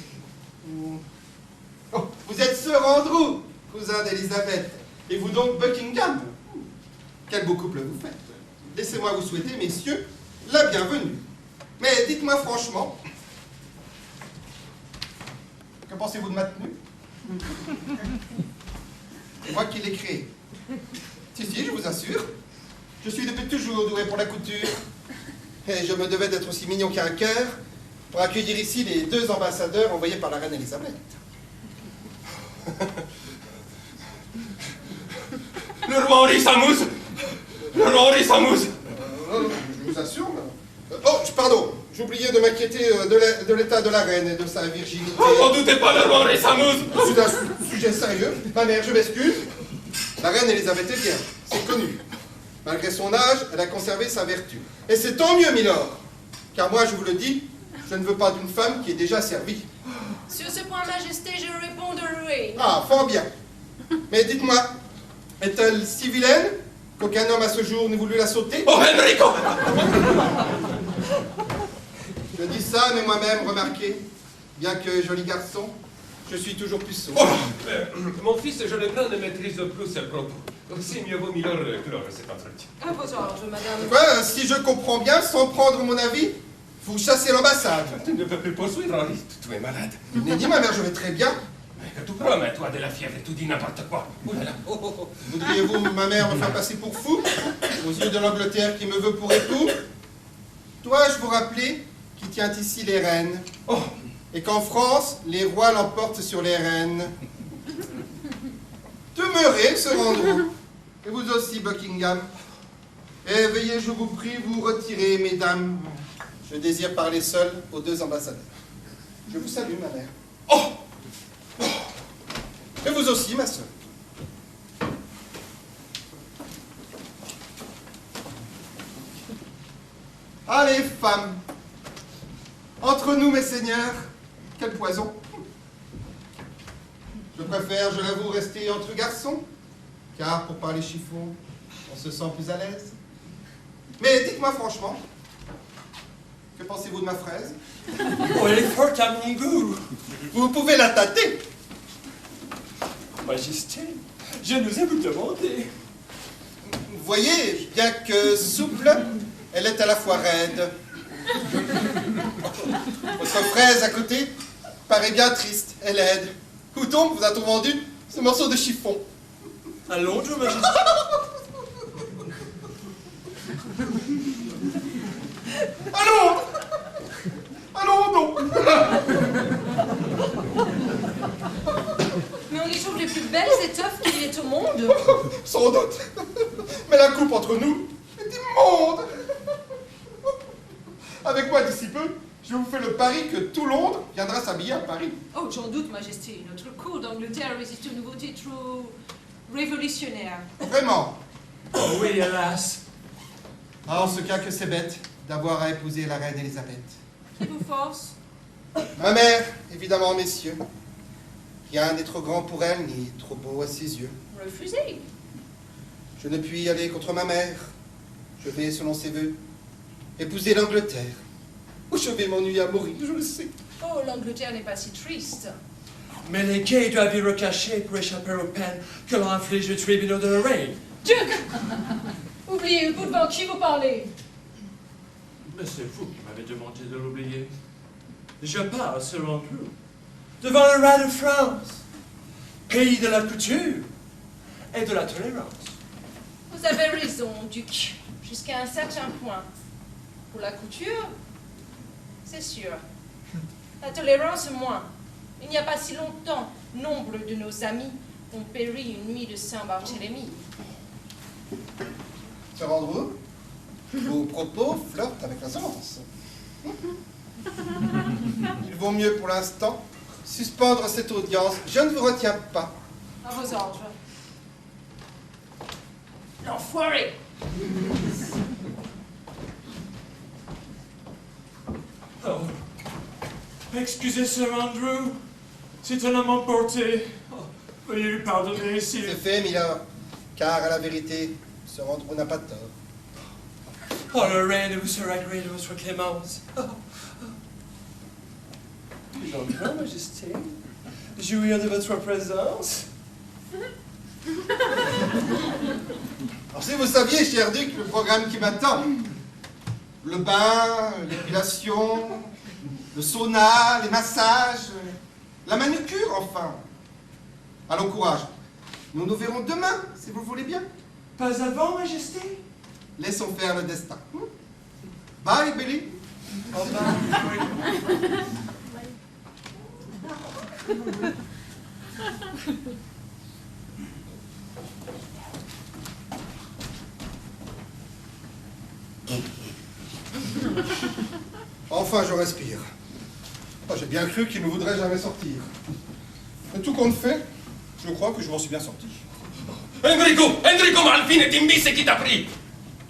Oh, vous êtes Sir Andrew, cousin d'Elisabeth. Et vous donc Buckingham. Quel beau couple vous faites. Laissez-moi vous souhaiter, messieurs, la bienvenue. Mais dites-moi franchement, que pensez-vous de ma tenue? C'est moi qui l'ai créée. Si, je vous assure. Je suis depuis toujours doué pour la couture. Et je me devais d'être aussi mignon qu'un cœur pour accueillir ici les deux ambassadeurs envoyés par la reine Elisabeth. Le roi Henri s'amuse. Le roi Henri s'amuse. Non, je vous assure. Oh, pardon, j'oubliais de m'inquiéter de l'état de la reine et de sa virginité. N'en doutez pas, le roi Henri s'amuse. C'est un sujet sérieux. Ma mère, je m'excuse. La reine Elisabeth est bien, c'est connu. Malgré son âge, elle a conservé sa vertu. Et c'est tant mieux, milord. Car moi, je vous le dis, je ne veux pas d'une femme qui est déjà servie. Sur ce point, Majesté, je répondrai. Ah, fort bien. Mais dites-moi, est-elle si vilaine qu'aucun homme à ce jour n'ait voulu la sauter? Oh, Enrico! Je dis ça, mais moi-même, remarquez, bien que joli garçon, je suis toujours puceau. Oh, mon fils, je le crains, ne maîtrise plus ses propos. Aussi mieux vaut milord clore cet entretien. À vos ordres, madame. Quoi, si je comprends bien, sans prendre mon avis, vous chassez l'ambassade. Tu ne peux plus poursuivre, Henri. Tu es malade. Je n'ai dit, ma mère, je vais très bien. Mais que tu promets, toi, de la fièvre et tout dit n'importe quoi. Oh là là. Oh. Voudriez-vous, ma mère, me faire passer pour fou, aux yeux de l'Angleterre qui me veut pour époux? Dois-je vous rappeler qui tient ici les reines? Oh. Et qu'en France, les rois l'emportent sur les reines. Demeurez, Sir Andrew. Et vous aussi, Buckingham. Et veuillez, je vous prie, vous retirer, mesdames. Je désire parler seul aux deux ambassadeurs. Je vous salue, ma mère. Oh. Et vous aussi, ma soeur. Allez, femmes. Entre nous, mes seigneurs, quel poison. Je préfère, je l'avoue, rester entre garçons, car pour parler chiffon, on se sent plus à l'aise. Mais dites-moi franchement, que pensez-vous de ma fraise? Oh, elle est forte à mon goût. Vous pouvez la tâter. Majesté, je nous ai vous demander. Vous voyez, bien que souple, elle est à la fois raide. Votre fraise à côté paraît bien triste et laide. Où donc vous a-t-on vendu ce morceau de chiffon? À Londres, Majesté. Allons! Allons donc! Mais on y trouve les plus belles étoffes qu'il y ait au monde. Sans doute. Mais la coupe entre nous est immonde. Avec moi d'ici peu, je vous fais le pari que tout Londres viendra s'habiller à Paris. Oh, j'en doute, Majesté. Notre cour d'Angleterre résiste aux nouveautés trop révolutionnaires. Vraiment. Oh oui, hélas. Ah, en ce cas que c'est bête d'avoir à épouser la reine Elisabeth. Qui vous force? Ma mère, évidemment, messieurs. Rien n'est trop grand pour elle, ni trop beau à ses yeux. Refusez. Je ne puis y aller contre ma mère. Je vais, selon ses voeux, épouser l'Angleterre. Où je vais m'ennuyer à mourir, je le sais. Oh, l'Angleterre n'est pas si triste. Mais les gays doivent vivre cachés pour échapper aux peines que l'on inflige les tribunaux de Lorraine. Duc! Oubliez, vous devant qui vous parlez? Mais c'est vous qui m'avez demandé de l'oublier. Je parle selon vous, devant le roi de France, pays de la couture et de la tolérance. Vous avez raison, Duc, jusqu'à un certain point. Pour la couture, c'est sûr. La tolérance, moins. Il n'y a pas si longtemps, nombre de nos amis ont péri une nuit de Saint-Barthélemy. Sir Andrew, vos propos flirtent avec l'insolence. Il vaut mieux pour l'instant suspendre cette audience. Je ne vous retiens pas. À vos ordres. L'enfoiré! Oh, excusez Sir Andrew, c'est un homme emporté. Oh, veuillez lui pardonner si... C'est fait, Milord, car à la vérité, Sir Andrew n'a pas tort. Oh, le reine vous sera gré de votre clémence. Oh, oh. Puis-je entrer, Majesté, jouir de votre présence? Alors si vous saviez, cher Duc, le programme qui m'attend. Le bain, l'épilation, le sauna, les massages, la manucure, enfin. Allons, courage. Nous nous verrons demain, si vous le voulez bien. Pas avant, Majesté? Laissons faire le destin. Bye, Billy. Au revoir. Enfin, je respire. Oh, j'ai bien cru qu'il ne voudrait jamais sortir. Mais tout compte fait, je crois que je m'en suis bien sorti. Enrico Malfine est timbi, c'est qui t'a pris?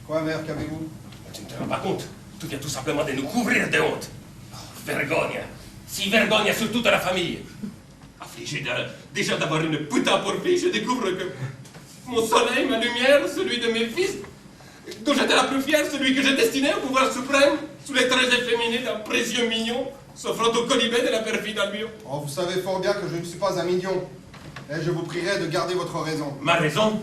Quoi, mère, qu'avez-vous? Tu ne te rends pas compte? Tu viens tout simplement de nous couvrir de honte. Oh, vergogne. Si vergogne sur toute la famille. Affligé déjà d'avoir une putain pour fille, je découvre que mon soleil, ma lumière, celui de mes fils, dont j'étais la plus fière, celui que j'ai destiné au pouvoir suprême, sous les traits efféminés d'un précieux mignon, s'offrant au colibet de la perfide Albion. Oh, vous savez fort bien que je ne suis pas un mignon. Et je vous prierai de garder votre raison. Ma raison?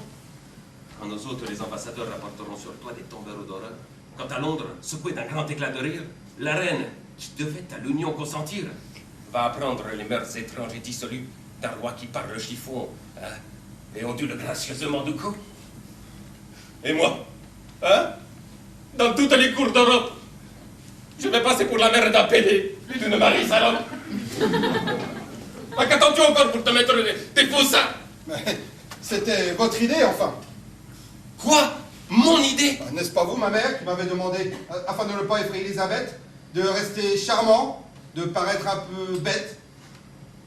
Quand nous autres, les ambassadeurs, rapporteront sur toi des tombeurs d'horreur, quand à Londres, secoué d'un grand éclat de rire, la reine, qui devait à l'union consentir, va apprendre les mœurs étranges et dissolues d'un roi qui parle chiffon, hein, et ondule gracieusement du cou. Et moi, hein, dans toutes les cours d'Europe, je vais passer pour la mère d'un pédé, et d'une Marie salope. Mais qu'attends-tu encore pour te mettre des faux seins? Mais c'était votre idée, enfin. Quoi? Mon idée? N'est-ce pas vous, ma mère, qui m'avait demandé, afin de ne pas effrayer Elisabeth, de rester charmant, de paraître un peu bête?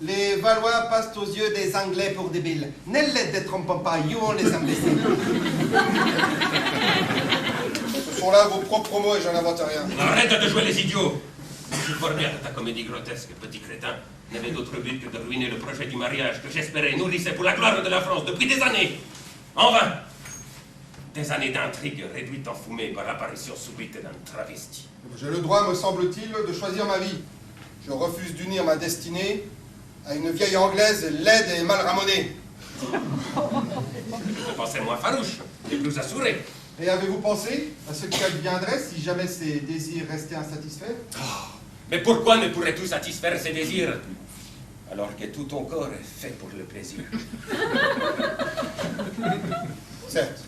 Les Valois passent aux yeux des Anglais pour débiles. Ne les détrompons pas, you les imbéciles. Ce sont là vos propres mots et j'en invente rien. Arrête de jouer les idiots. Je vois bien que ta comédie grotesque, petit crétin, n'avait d'autre but que de ruiner le projet du mariage que j'espérais et nourrissais pour la gloire de la France depuis des années. En vain. Des années d'intrigue réduites en fumée par l'apparition subite d'un travesti. J'ai le droit, me semble-t-il, de choisir ma vie. Je refuse d'unir ma destinée à une vieille Anglaise laide et mal ramonée. Je pensais moins farouche et plus assuré. Et avez-vous pensé à ce qui adviendrait si jamais ces désirs restaient insatisfaits? Mais pourquoi ne pourrais-tu satisfaire ces désirs alors que tout ton corps est fait pour le plaisir? Certes.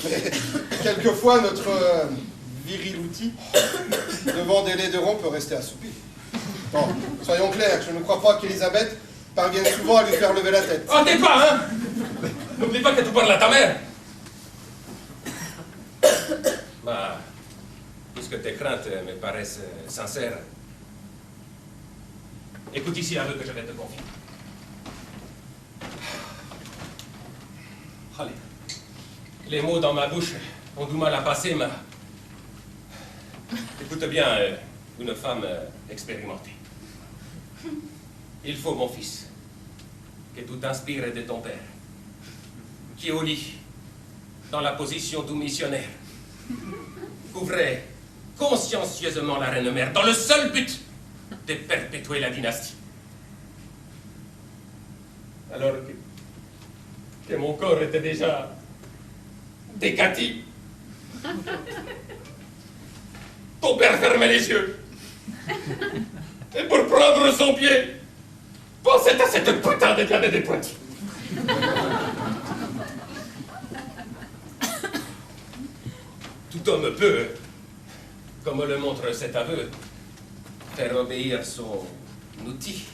Mais quelquefois, notre viril outil, devant des laiderons, peut rester assoupi. Bon, soyons clairs, je ne crois pas qu'Elisabeth parvienne souvent à lui faire lever la tête. Oh, t'es pas, hein? N'oublie pas que tu parles à ta mère. Bah, puisque tes craintes me paraissent sincères, écoute ici l'aveu que je vais te confier. Allez. Les mots dans ma bouche ont du mal à passer, mais... Écoute bien, une femme expérimentée. Il faut, mon fils, que tout inspire de ton père, qui au lit, dans la position du missionnaire, couvrait consciencieusement la reine-mère dans le seul but de perpétuer la dynastie. Alors que mon corps était déjà décati, ton père fermait les yeux. Et pour prendre son pied, pensait à cette putain de diade des pointes. Tout homme peut, comme le montre cet aveu, faire obéir son outil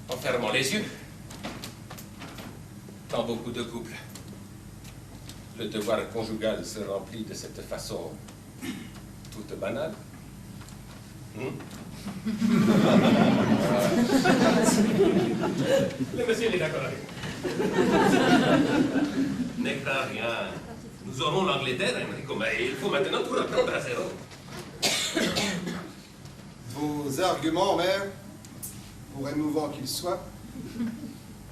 en fermant les yeux. Dans beaucoup de couples, le devoir conjugal se remplit de cette façon toute banale. Le monsieur il est d'accord avec moi. N'est pas rien. Nous aurons l'Angleterre, Enrico, mais il faut maintenant tout reprendre à zéro. Vos arguments, mère, pour émouvants qu'ils soient,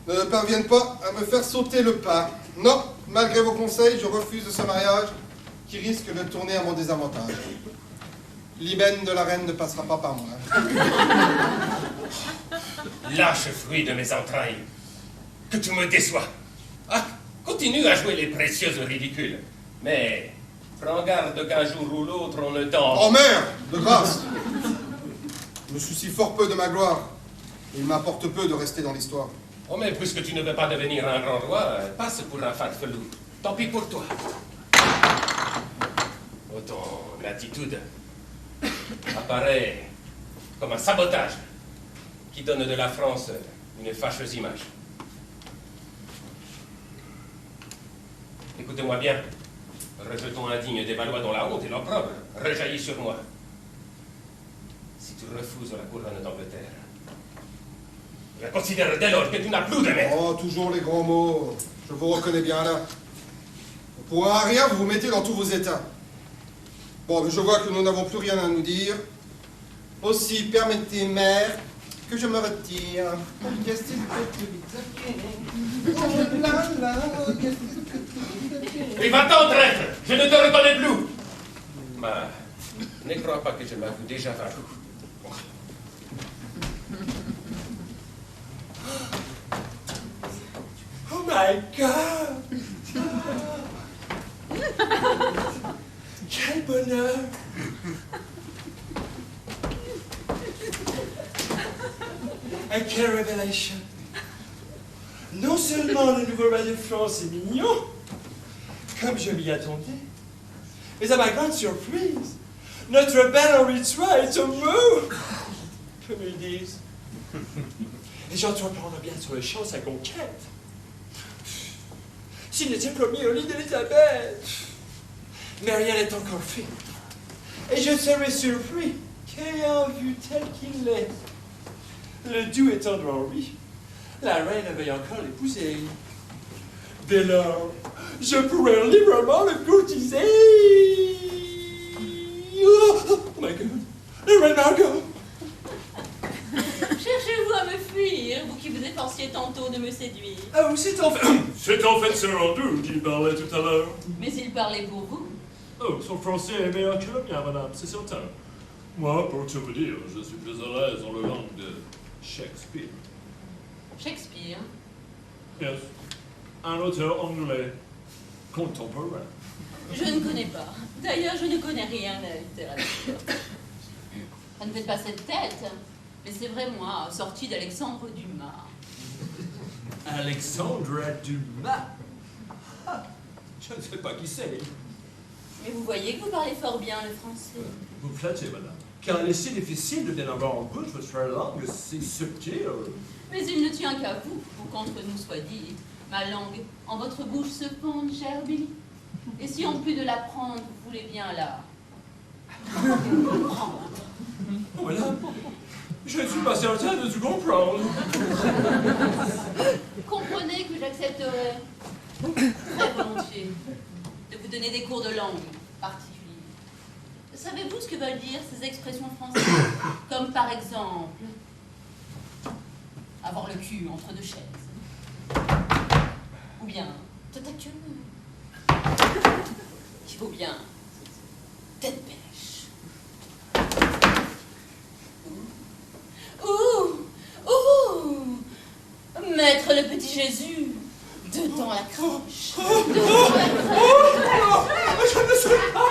ne parviennent pas à me faire sauter le pas. Non, malgré vos conseils, je refuse ce mariage qui risque de tourner à mon désavantage. L'hymen de la reine ne passera pas par moi. Lâche fruit de mes entrailles, que tu me déçois. Ah, continue à jouer les précieuses ridicules, mais prends garde qu'un jour ou l'autre on ne t'en... Oh mère, de grâce! Je me soucie fort peu de ma gloire. Il m'importe peu de rester dans l'histoire. Oh, mais puisque tu ne veux pas devenir un grand roi, passe pour un farfelou. Tant pis pour toi. Oh, ton attitude apparaît comme un sabotage qui donne de la France une fâcheuse image. Écoutez-moi bien. Rejetons indigne des Valois dont la honte et l'opprobre rejaillit sur moi. Si tu refuses la couronne d'Angleterre, je considère dès lors que tu n'as plus de maître. Oh, toujours les grands mots. Je vous reconnais bien là. Pour un rien, vous vous mettez dans tous vos états. Bon, mais je vois que nous n'avons plus rien à nous dire. Aussi, permettez, mère, que je me retire. Et va-t'en, traître! Je ne te reconnais plus! Mais ne crois pas que je m'avoue déjà vaincu. Oh my God! Quel bonheur! Et quelle révélation! Non seulement le nouveau roi de France est mignon, comme je m'y attendais, mais à ma grande surprise, notre belle Henri III est au mot, comme ils disent. Et j'entreprends bientôt le champ sa conquête. S'il n'était promis au lit d'Élisabeth. Mais rien n'est encore fait. Et je serai surpris qu'ayant vu tel qu'il est, le doux et tendre Henri, la reine veuille encore l'épouser. Dès lors, je pourrais librement le courtiser. Oh my God, la reine Margot. Cherchez-vous à me fuir, vous qui vous efforciez tantôt de me séduire. Ah oui, c'est en fait... C'est en fait Sir Andrew qui parlait tout à l'heure. Mais il parlait pour vous. Oh, son français est meilleur que le mien, madame, c'est certain. Moi, pour tout vous dire, je suis plus à l'aise dans la langue de Shakespeare. Shakespeare. Yes. Un auteur anglais contemporain. Je ne connais pas. D'ailleurs, je ne connais rien à la littérature. Ça ne fait pas cette tête. Mais c'est vrai, moi, sorti d'Alexandre Dumas. Alexandre Dumas. Ah, je ne sais pas qui c'est. Mais vous voyez que vous parlez fort bien le français. Vous me flattez, madame. Car il est si difficile de bien avoir en bouche votre langue si subtile. Mais il ne tient qu'à vous, pour qu'entre nous soit dit, ma langue en votre bouche se fonde, cher Billy. Et si en plus de l'apprendre, vous voulez bien la... Oh, madame, je ne suis pas certain de tout comprendre. Comprenez que j'accepterai très volontiers de vous donner des cours de langue particuliers. Savez-vous ce que veulent dire ces expressions françaises? Comme par exemple, avoir le cul entre deux chaises. Ou bien, tête à queue. Il faut bien, tête pêche. Mettre le petit Jésus dedans la croche. Dedans la croche. Je ne sais pas.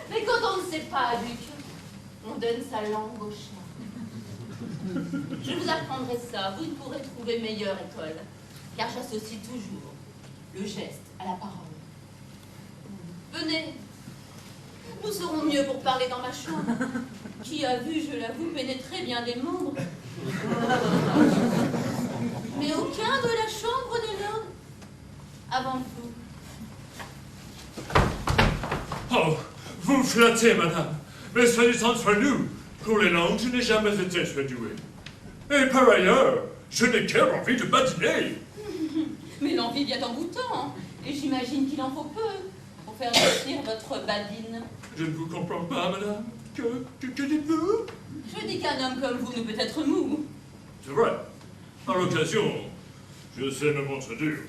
Mais quand on ne sait pas, Luc, on donne sa langue au chat. Je vous apprendrai ça, vous ne pourrez trouver meilleure école, car j'associe toujours le geste à la parole. Venez, nous serons mieux pour parler dans ma chambre. Qui a vu, je l'avoue, pénétrer bien des membres. Mais aucun de la chambre des lords avant vous. Oh, vous flattez, madame. Mais soyez entre nous. Pour les langues, je n'ai jamais été très doué. Et par ailleurs, je n'ai qu'une envie de badiner. Mais l'envie vient en boutant, et j'imagine qu'il en faut peu pour faire sortir votre badine. Je ne vous comprends pas, madame. Que dites-vous? Je dis qu'un homme comme vous ne peut être mou. C'est vrai. À l'occasion, je sais me montrer dur.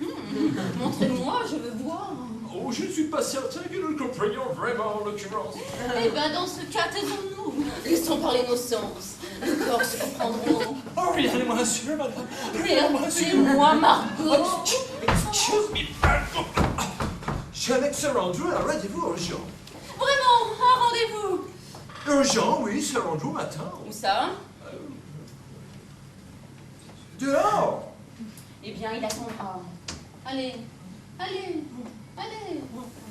Montrez-moi, je veux voir. Oh, je ne suis pas certain que nous le comprenions vraiment en l'occurrence. Eh ben, dans ce cas, taisons-nous. Laissons parler nos sens. Nos corps se comprendront. Oh, rien n'est moins sûr, madame. Regardez-moi, Margot. Excuse me, pardon. J'ai avec Sir Andrew un rendez-vous urgent. Vraiment, un rendez-vous. Urgent, oui, Sir Andrew matin. Où ça? Dehors. Eh bien, il attendra. Allez, allez, allez.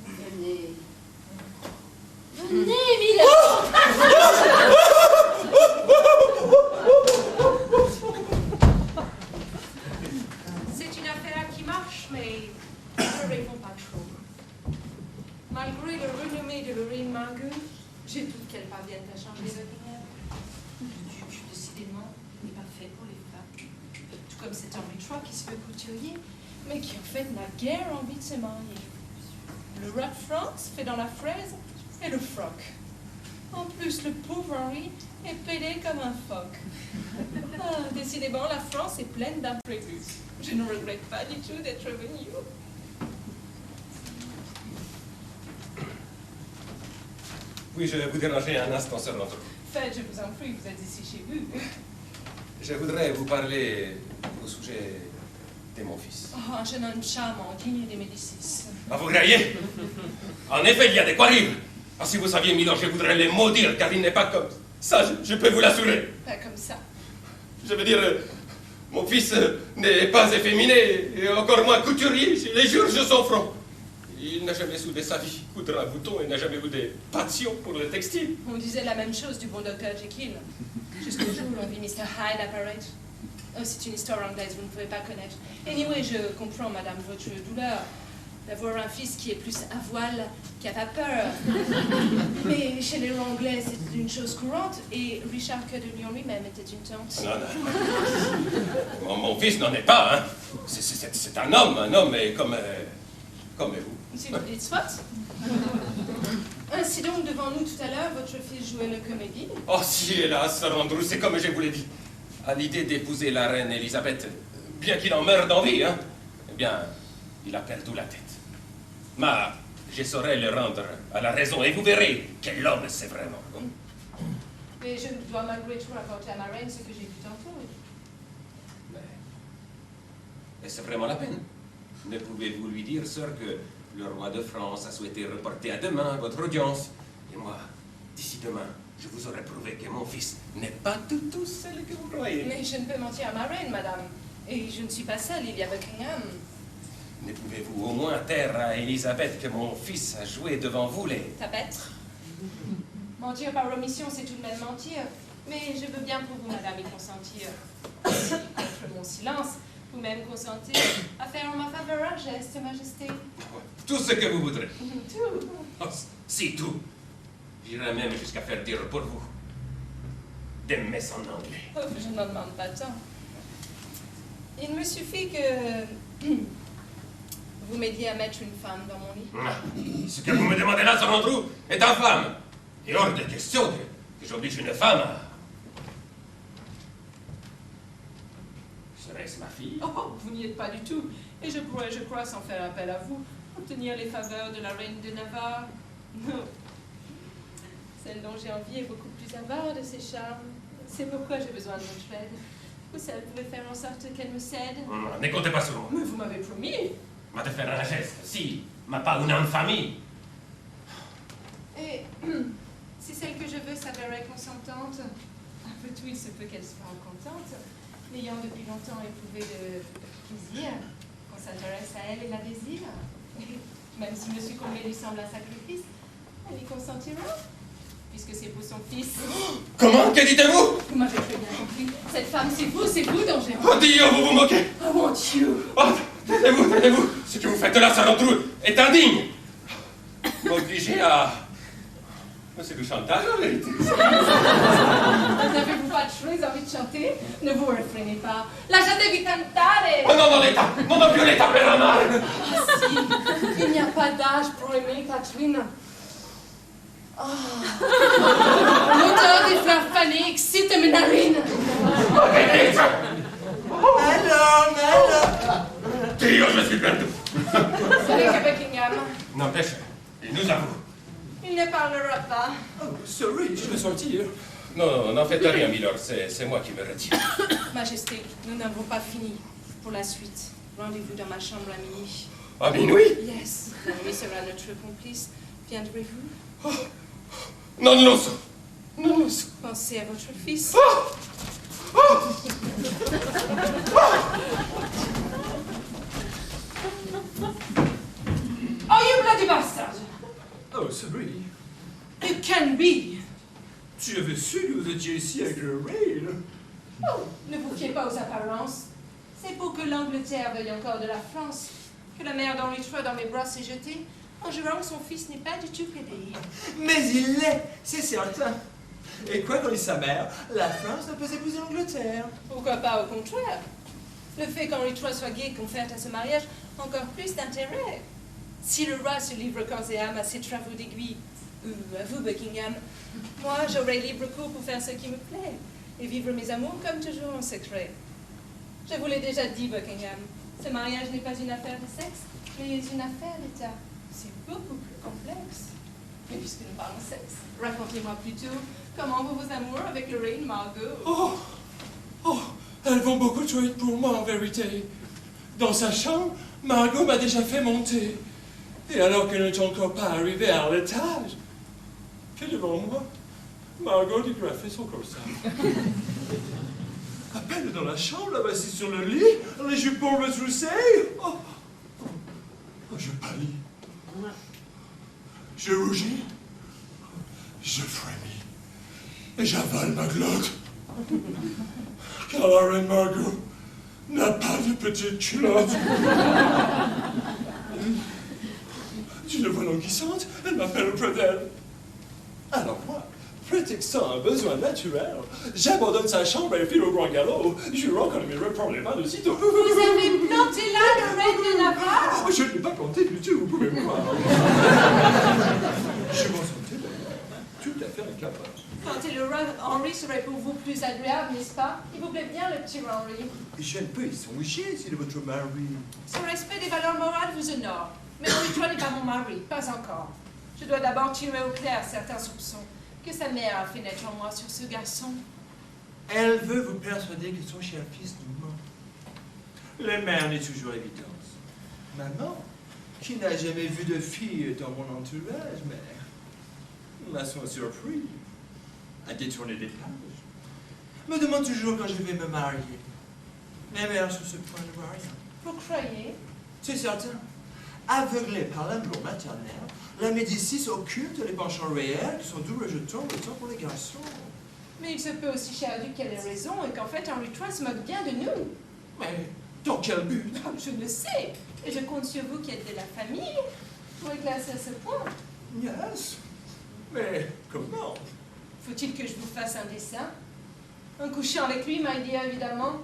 Venez. Venez, Mila. C'est une affaire qui marche, mais je ne réponds pas trop. Malgré le renommé de Lorraine Margot, j'ai doute qu'elle parvienne à changer d'opinion. Le duc, décidément, n'est pas fait pour les femmes. Tout comme cet Henri III qui se veut couturier, mais qui en fait n'a guère envie de se marier. Le roi de France fait dans la fraise et le froc. En plus, le pauvre Henri est pédé comme un phoque. Ah, décidément, la France est pleine d'imprévus. Je ne regrette pas du tout d'être venue. Puis-je vous déranger un instant, Sir Andrew? Faites, je vous en prie, vous êtes ici chez vous. Je voudrais vous parler au sujet de mon fils. Oh, un jeune homme charmant, digne des Médicis. Ah, vous croyez? En effet, il y a de quoi rire. Ah, si vous saviez, Milord, je voudrais les maudire, car il n'est pas comme ça, je peux vous l'assurer. Pas comme ça. Je veux dire, mon fils n'est pas efféminé, et encore moins couturier, je les jure, je son front. Il n'a jamais soudé sa vie, coudre un bouton, et n'a jamais eu de passion pour le textile. On disait la même chose du bon docteur Jekyll. Jusqu'au jour où l'on vit Mr. Hyde apparaître. Oh, c'est une histoire anglaise, vous ne pouvez pas connaître. Anyway, je comprends, madame, votre douleur d'avoir un fils qui est plus à voile qu'à vapeur. Mais chez les Anglais, c'est une chose courante, et Richard Cœur de Lion lui-même était une tante. Non. Mon fils n'en est pas, hein. C'est un homme, et comme vous. Si vous dites soit. Ainsi donc, devant nous tout à l'heure, votre fils jouait la comédie. Oh, si, hélas, Sir Andrew, c'est comme je vous l'ai dit. À l'idée d'épouser la reine Elisabeth, bien qu'il en meure d'envie, hein, eh bien, il a perdu la tête. Mais je saurai le rendre à la raison, et vous verrez quel homme c'est vraiment. Mais je dois malgré tout rapporter à ma reine ce que j'ai vu tantôt. Mais est-ce vraiment la peine? Ne pouvez-vous lui dire, sœur, que le roi de France a souhaité reporter à demain votre audience? Et moi, d'ici demain, je vous aurai prouvé que mon fils n'est pas du tout celle que vous croyez. Mais je ne peux mentir à ma reine, madame. Et je ne suis pas seule, il y a Buckingham. Ne pouvez-vous au moins taire à Elisabeth que mon fils a joué devant vous les... Tapette. Mentir par omission, c'est tout de même mentir. Mais je veux bien pour vous, madame, y consentir. Si, contre mon silence, vous-même consentez à faire en ma faveur un geste, majesté. Tout ce que vous voudrez. Tout. Oh, si, tout. J'irai même jusqu'à faire dire pour vous des messes en anglais. Oh, je n'en demande pas tant. Il me suffit que vous m'aidiez à mettre une femme dans mon lit. Ah, ce que vous me demandez là, Sir Andrew, est infâme. Et hors de question que j'oblige une femme à... Serait-ce ma fille? Oh, vous n'y êtes pas du tout. Et je pourrais, je crois, sans faire appel à vous, obtenir les faveurs de la reine de Navarre. Non. Celle dont j'ai envie est beaucoup plus avare de ses charmes. C'est pourquoi j'ai besoin de votre aide. Vous savez, vous pouvez faire en sorte qu'elle me cède. Ne comptez pas sur moi. Mais vous m'avez promis. Ma te faire un geste, si, ma pas une infamie. Et si celle que je veux s'avérait consentante, après tout, il se peut qu'elle soit contente, n'ayant depuis longtemps éprouvé de plaisir, qu'on s'intéresse à elle et la désire. Même si M. Comblé lui semble un sacrifice, elle y consentira, puisque c'est pour son fils. Comment? Que dites-vous? Vous m'avez très bien compris. Cette femme, c'est vous dont j'ai Oh Dieu, vous vous moquez. Oh mon Dieu! Oh, taisez-vous. Ce que vous faites là, Sir Andrew, est indigne. M'obliger à... C'est du chantage, en vérité. N'avez-vous pas très envie de chanter? Ne vous refrénez pas. Lasciatevi cantare! Oh non, non, l'État. Non, non, più l'État per la mare. Ah si, il n'y a pas d'âge pour aimer, Catherine. Oh. L'odeur des fleurs fanées excite mes narines. Oh, che dice? Alors Dio, je suis perdu. Ce n'est que Buckingham. N'empêche, il nous avoue. Il ne parlera pas. Oh, sorry, je vais sortir. Non, n'en faites rien, Milord, c'est moi qui me retire. Majesté, nous n'avons pas fini. Pour la suite, rendez-vous dans ma chambre à minuit. À minuit? Yes, la nuit sera notre complice. Viendrez-vous? Non lo so. Non lo so. Pensez à votre fils. Oh, you bloody bastard! Oh, sorry. It can be. Tu avais su que vous étiez ici avec le rail. Oh, ne vous fiez pas aux apparences. C'est pour que l'Angleterre veuille encore de la France que la mère d'Henri III dans mes bras s'est jetée en jurant que son fils n'est pas du tout prédé. Mais il l'est, c'est certain. Et quoi qu'en dise sa mère, la France ne peut épouser l'Angleterre. Pourquoi pas au contraire? Le fait qu'Henri III soit gay confère à ce mariage encore plus d'intérêt. Si le roi se livre corps et âme à ses travaux d'aiguille, à vous Buckingham, moi j'aurai libre cours pour faire ce qui me plaît et vivre mes amours comme toujours en secret. Je vous l'ai déjà dit, Buckingham, ce mariage n'est pas une affaire de sexe, mais une affaire d'État. C'est beaucoup plus complexe. Mais puisque nous parlons sexe, racontez-moi plutôt comment vont vos amours avec le reine Margot. Oh, elles vont beaucoup trop vite pour moi en vérité. Dans sa chambre, Margot m'a déjà fait monter. Et alors qu'elle n'est encore pas arrivée à l'étage, que devant moi, Margot dégrafait son corset. À peine dans la chambre, là-bas assis sur le lit, les jupons retroussés. Oh, je pâlis. Je rougis. Je frémis. Et j'avale ma glotte. Car la reine Margot n'a pas de petite culotte. D'une voix languissante, elle m'appelle auprès d'elle. Alors moi, prétextant un besoin naturel, j'abandonne sa chambre et file au grand galop, jurant qu'on ne me reprendrait pas de sitôt. Vous avez planté là le reine de Navarre? Oh, je ne l'ai pas planté du tout, vous pouvez me croire. Je m'en sentais tout à fait incapable. Planter le roi Henri serait pour vous plus agréable, n'est-ce pas? Il vous plaît bien le petit Henri. Je ne peux y songer, s'il est votre mari. Son respect des valeurs morales vous honore. Mais Henri III n'est pas mon mari, pas encore. Je dois d'abord tirer au clair certains soupçons que sa mère a fait naître en moi sur ce garçon. Elle veut vous persuader que son cher fils nous ment. Les mères n'est toujours évidente. Maman, qui n'a jamais vu de fille dans mon entourage, m'a son surpris, à détourner des pages, me demande toujours quand je vais me marier. Les mères sur ce point ne voient rien. Vous croyez? C'est certain. Aveuglée par l'amour maternel, la Médicis occulte les penchants réels qui sont doux rejetons le temps pour les garçons. Mais il se peut aussi, cher Duc, qu'elle ait raison et qu'en fait Henri III se moque bien de nous. Mais dans quel but? Oh, je le sais. Et je compte sur vous qui êtes de la famille pour éclaircir ce point. Yes. Mais comment? Faut-il que je vous fasse un dessin? En couchant avec lui, my dear, évidemment.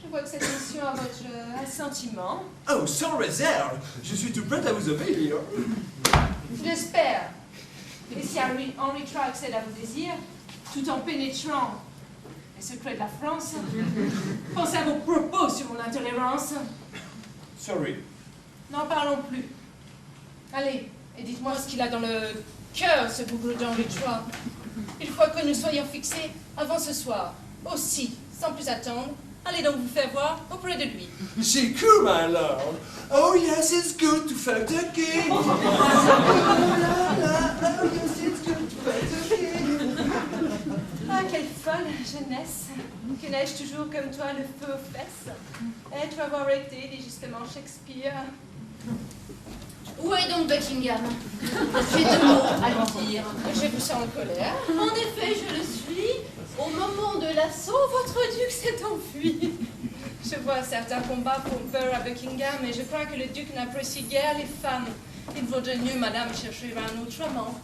Je vois que cette mission à votre sentiment? Oh, sans réserve. Je suis tout prêt à vous obéir. J'espère. Et si Henry Troy accède à vos désirs, tout en pénétrant les secrets de la France, pensez à vos propos sur mon intolérance. Sorry. N'en parlons plus. Allez, et dites-moi ce qu'il a dans le cœur, ce bougre d'Henry Troy. Il faut que nous soyons fixés avant ce soir. Aussi, sans plus attendre, allez donc vous faire voir auprès de lui. J'ai cru, my lord. Oh, yes, it's good to fuck the king. Oh, yes, it's good to fuck the king. Ah, quelle folle jeunesse. Que n'ai-je toujours comme toi le feu aux fesses? Et tu avoir été, dit justement Shakespeare. Où est donc Buckingham? J'ai 2 mots à lui dire. Je vous sens en colère. En effet, je le suis. Au moment de l'assaut, votre duc s'est enfui. Je vois certains combats font peur à Buckingham, mais je crois que le duc n'apprécie guère les femmes. Il vaudrait mieux, madame, chercher un autre amant.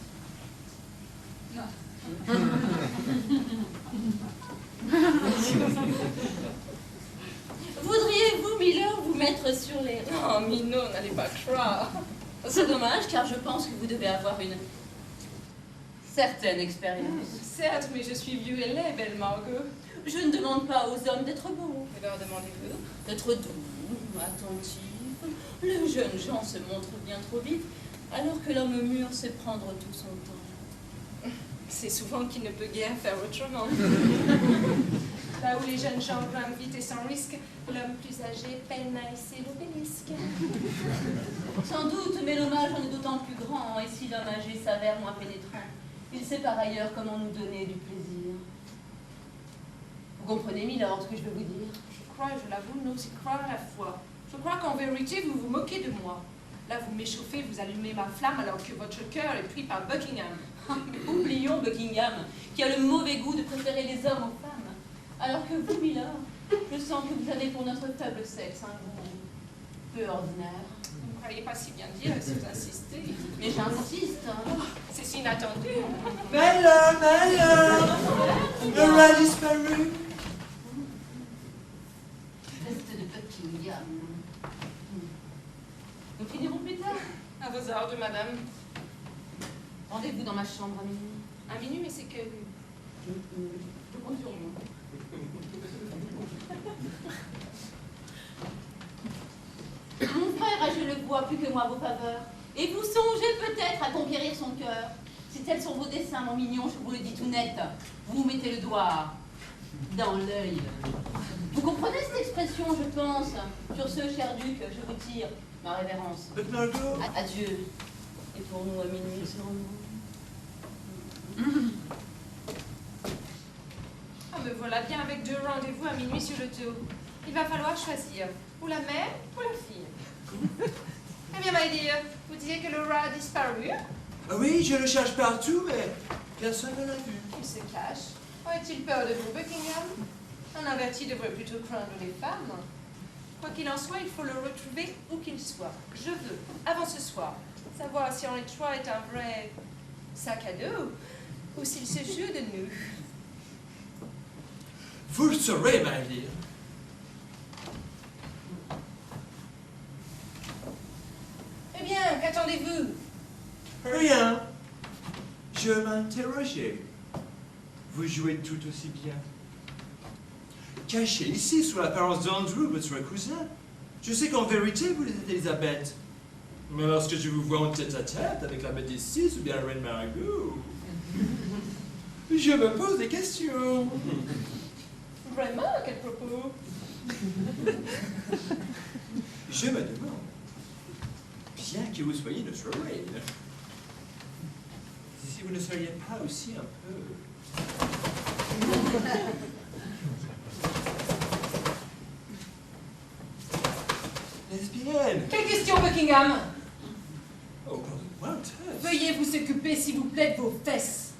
Voudriez-vous, Miller, vous mettre sur les rangs? Oh, Minot, n'allez pas croire. C'est dommage, car je pense que vous devez avoir une certaine expérience. Certes, mais je suis vieux et laid, belle Margot. Je ne demande pas aux hommes d'être beaux, Que leur demandez-vous? d'être doux, attentifs. Les jeunes gens se montrent bien trop vite, alors que l'homme mûr sait prendre tout son temps. C'est souvent qu'il ne peut guère faire autrement. Là où les jeunes gens grimpent vite et sans risque, l'homme plus âgé peine à hisser l'obélisque. Sans doute, mais l'hommage en est d'autant plus grand, et si l'homme âgé s'avère moins pénétrant, il sait par ailleurs comment nous donner du plaisir. Vous comprenez, Milord, ce que je veux vous dire? Je crois, je l'avoue, n'ose y croire à la fois. Je crois qu'en vérité, vous vous moquez de moi. Là, vous m'échauffez, vous allumez ma flamme, alors que votre cœur est pris par Buckingham. Oublions Buckingham, qui a le mauvais goût de préférer les hommes aux femmes. Alors que vous, Milord, je sens que vous avez pour notre faible sexe un goût peu ordinaire. Vous ne croyez pas si bien dire, si vous insistez. Mais j'insiste. Oh, c'est inattendu. My lord, le rat disparu. Reste de Buckingham. Nous finirons plus tard. À vos ordres, madame. Rendez-vous dans ma chambre à minuit. À minuit, mais c'est que... Je compte sur vous. Mon frère a, je le vois, plus que moi vos faveurs. Et vous songez peut-être à conquérir son cœur. Si tels sont vos desseins, mon mignon, je vous le dis tout net. Vous mettez le doigt dans l'œil. Vous comprenez cette expression, je pense. Sur ce, cher duc, je vous tire ma révérence. But Margot. Adieu. Et pour nous, à minuit, serons-nous. Ah, me voilà bien avec 2 rendez-vous à minuit sur le dos. Il va falloir choisir. Ou la mère, ou la fille. Eh bien, my dear, vous disiez que le rat a disparu? Ah oui, je le cherche partout, mais personne ne l'a vu. Il se cache. A-t-il peur de vous, Buckingham? Un averti devrait plutôt craindre les femmes. Quoi qu'il en soit, il faut le retrouver où qu'il soit. Je veux, avant ce soir, savoir si Henry Troy est un vrai sac à dos ou s'il se joue de nous. Vous le saurez, my dear. Eh bien, qu'attendez-vous? Rien. Je m'interrogeais. Vous jouez tout aussi bien. Caché ici sous l'apparence d'Andrew, votre cousin. Je sais qu'en vérité, vous êtes Elisabeth. Mais lorsque je vous vois en tête-à-tête avec la Médicis ou bien la Reine Margot, je me pose des questions. Vraiment, à quel propos? Je me demande, bien que vous soyez notre reine, si vous ne seriez pas aussi un peu... lesbienne. Quelle question, Buckingham? Oh, pardon-moi, Tess. Veuillez vous occuper, s'il vous plaît, de vos fesses.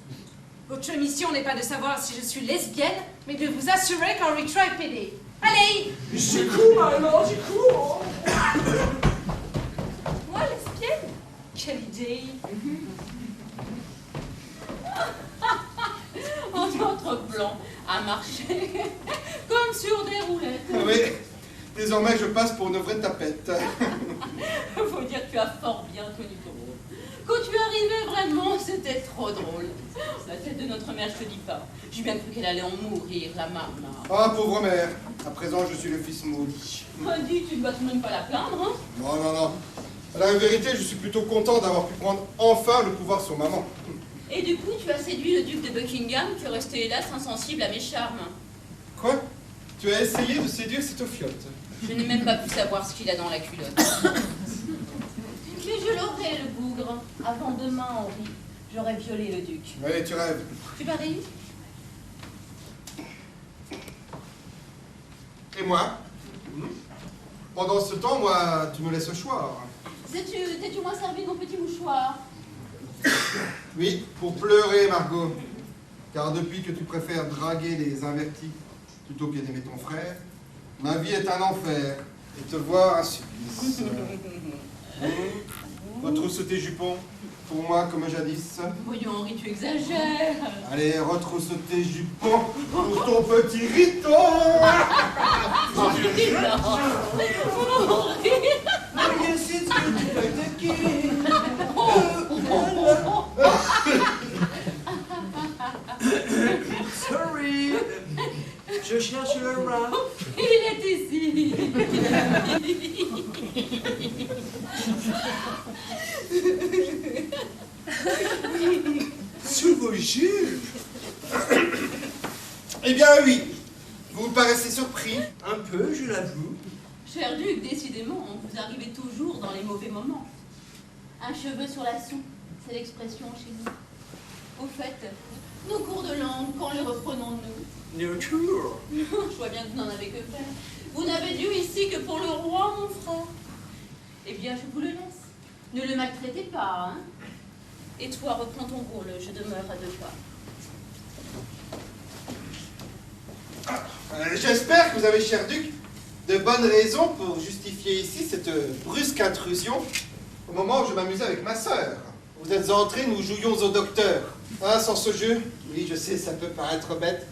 Votre mission n'est pas de savoir si je suis lesbienne, mais de vous assurer qu'Henry Troy est pédé. Allez! J'y cours, alors, j'y cours. Moi, lesbienne? Quelle idée! Votre plan a marché comme sur des roulettes. Oui, Désormais, je passe pour une vraie tapette. Faut dire que tu as fort bien tenu ton rôle. Quand tu es arrivé, vraiment, c'était trop drôle. La tête de notre mère, je te dis pas. J'ai bien cru qu'elle allait en mourir, la marmare. Ah, pauvre mère. À présent, je suis le fils maudit. Dis, tu ne vas tout de même pas la plaindre, hein? Non, non, non. À la vérité, je suis plutôt content d'avoir pu prendre enfin le pouvoir sur maman. Et du coup, tu as séduit le duc de Buckingham, qui est resté hélas insensible à mes charmes. Quoi? Tu as essayé de séduire cette ophiote? Je n'ai même pas pu savoir ce qu'il a dans la culotte. Mais je l'aurai, le bougre. Avant demain, Henri, j'aurai violé le duc. Oui, tu rêves. Tu paries? Et moi? Pendant ce temps, moi, tu me laisses au choix. T'es-tu moins servi mon petit mouchoir? Oui, pour pleurer, Margot. Car depuis que tu préfères draguer les invertis plutôt que d'aimer ton frère, ma vie est un enfer. Et te voir un supplice. Retrousse tes jupons, pour moi comme jadis. Voyons, Henri, tu exagères. Allez, retrousse tes jupons pour ton petit riton. Henri, Sorry, je cherche le rat. il est ici. Sous vos jupes. Eh bien oui, vous me paraissez surpris. Un peu, je l'avoue. Cher Duc, décidément, vous arrivez toujours dans les mauvais moments. Un cheveu sur la soupe, c'est l'expression chez nous. Au fait, nos cours de langue, quand les reprenons-nous? No tour. Je vois bien que vous n'en avez que faire. Vous n'avez dû ici que pour le roi, mon frère. Eh bien, je vous le laisse. Ne le maltraitez pas, hein. Et toi, reprends ton rôle, je demeure à 2 pas. J'espère que vous avez, cher Duc, de bonnes raisons pour justifier ici cette brusque intrusion au moment où je m'amusais avec ma sœur. Vous êtes entrés, nous jouions au docteur. Ah, sans ce jeu, oui, je sais, ça peut paraître bête.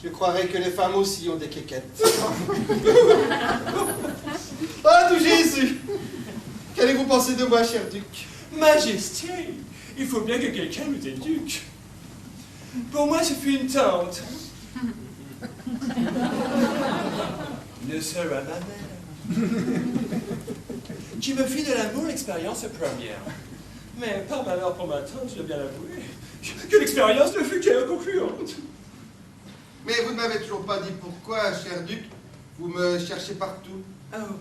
Je croirais que les femmes aussi ont des quéquettes. Ah, d'où Jésus! Qu'allez-vous penser de moi, cher Duc? Majesté, il faut bien que quelqu'un nous éduque. Pour moi, ce fut une tante. Ne sera ma mère. Qui me fit de l'amour l'expérience première. Mais par malheur pour ma tante, je dois bien l'avouer, que l'expérience ne fut qu'elle concluante. Mais vous ne m'avez toujours pas dit pourquoi, cher Duc, vous me cherchez partout. Oh,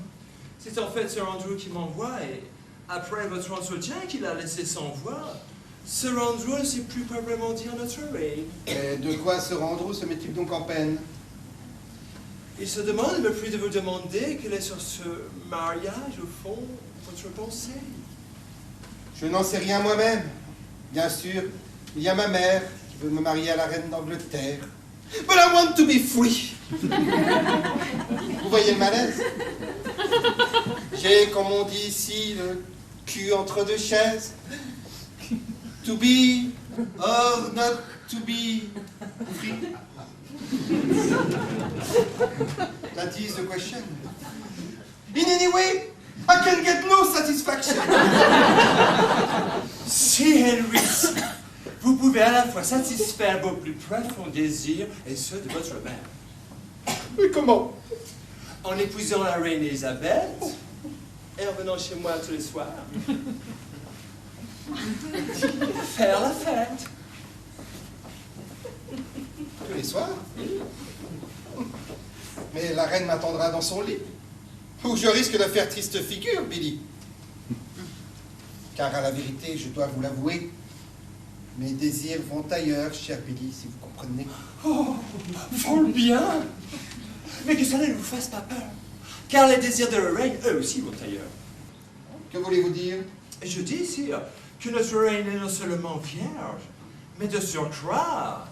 c'est en fait Sir Andrew qui m'envoie et après votre entretien qu'il a laissé sans voix, Sir Andrew ne sait plus quoi vraiment dire notre reine. Et de quoi Sir Andrew se met-il donc en peine? Il se demande, me prie de vous demander quel est sur ce mariage, au fond, votre pensée. Je n'en sais rien moi-même. Bien sûr, il y a ma mère qui veut me marier à la reine d'Angleterre. But I want to be free. Vous voyez le malaise? J'ai, comme on dit ici, le cul entre 2 chaises. To be or not to be free. That is the question. In any way, I can get no satisfaction. Si, Henry, vous pouvez à la fois satisfaire vos plus profonds désirs et ceux de votre mère. Mais comment? En épousant la reine Elisabeth et en venant chez moi tous les soirs. Faire la fête. Tous les soirs? Mais la reine m'attendra dans son lit. Ou je risque de faire triste figure, Billy. Car à la vérité, je dois vous l'avouer, mes désirs vont ailleurs, cher Billy, si vous comprenez. Oh, fort bien. Mais que ça ne vous fasse pas peur. Car les désirs de la reine, eux aussi, vont ailleurs. Que voulez-vous dire? Je dis, sire, que notre reine est non seulement vierge, mais de surcroît.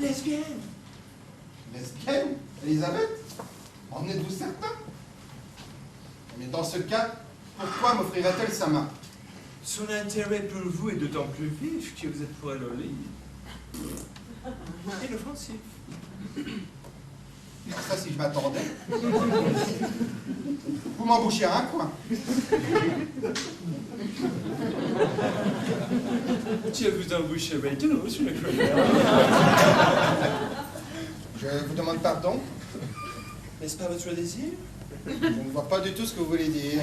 Lesbienne. Lesbienne? Elisabeth? En êtes-vous certain? Mais dans ce cas, pourquoi m'offrirait-elle sa main? Son intérêt pour vous est d'autant plus vif que vous êtes pour elle au lit. Inoffensif. Ça, si je m'attendais. Vous m'embauchez à un coin. Je vous embaucherai de l'eau sur le crânien. Je vous demande pardon. N'est-ce pas votre désir? Je ne vois pas du tout ce que vous voulez dire.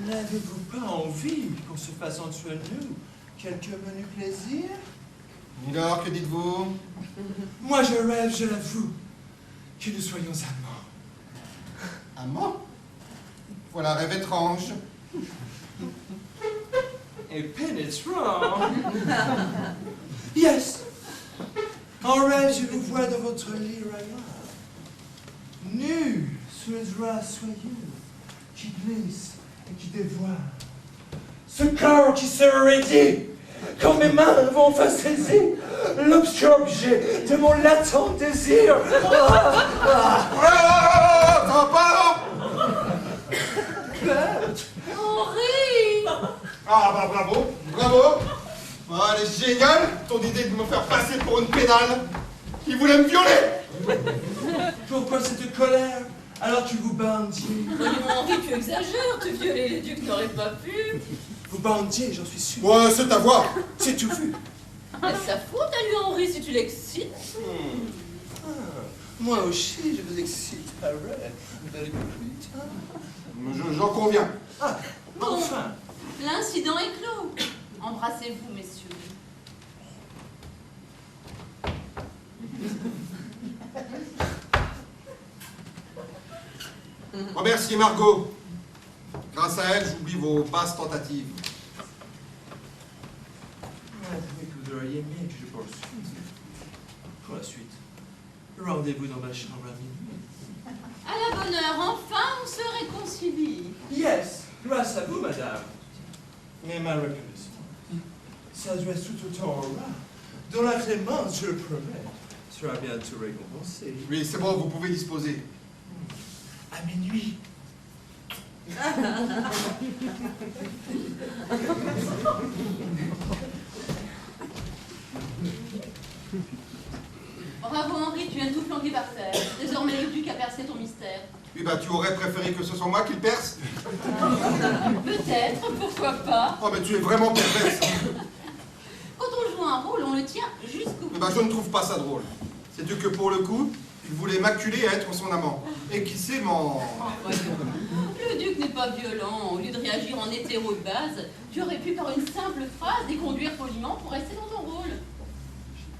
N'avez-vous pas envie qu'on se fasse entre nous quelques menus plaisirs? Milord, que dites-vous? Moi, je rêve, je l'avoue, que nous soyons amants. Amant? Voilà un rêve étrange. Et pénétrant. Yes. En rêve, je vous vois dans votre lit royal, nu sous le drap soyeux qui glisse et qui dévoile. Ce corps qui se raidit quand mes mains vont enfin saisir l'obscur objet de mon latent désir. Henri! Ah bah bravo, bravo. Ah, elle est géniale, ton idée de me faire passer pour une pédale qui voulait me violer. Pourquoi cette colère alors que vous bandiez? Voyons, Henri, tu exagères, te violer les ducs n'aurait pas pu. Vous bandiez, j'en suis sûr. Ouais, c'est ta voix. C'est tout vu. Est-ce sa faute à lui, Henri, si tu l'excites? Ah, moi aussi, je vous excite, Harry. Vous allez plus tard. J'en conviens. Ah, Bon. enfin. L'incident est clos. Embrassez-vous, messieurs. Remerciez Margot. Grâce à elle, j'oublie vos basses tentatives. Avouez que vous auriez aimé que je poursuive. Pour la suite, rendez-vous dans ma chambre à minuit. À la bonne heure, enfin, on se réconcilie. Yes, grâce à vous, madame. Mais ma reconnaissance s'adresse tout autant au rat, dont la clémence, je le promets, sera bientôt récompensée. Oui, c'est bon, vous pouvez disposer. À minuit. Bravo, Henri, tu viens de tout flanquer par terre. Désormais, le duc a percé ton mystère. Oui, bah tu aurais préféré que ce soit moi qui le perce? Peut-être, pourquoi pas. Oh, mais tu es vraiment perverse. Quand on joue un rôle, on le tient jusqu'au Mais bout. bah je ne trouve pas ça drôle. C'est-à-dire que pour le coup, il voulait m'acculer à être son amant. Et qui sait m'en... Le duc n'est pas violent. Au lieu de réagir en hétéro de base, tu aurais pu par une simple phrase déconduire poliment pour rester dans ton rôle.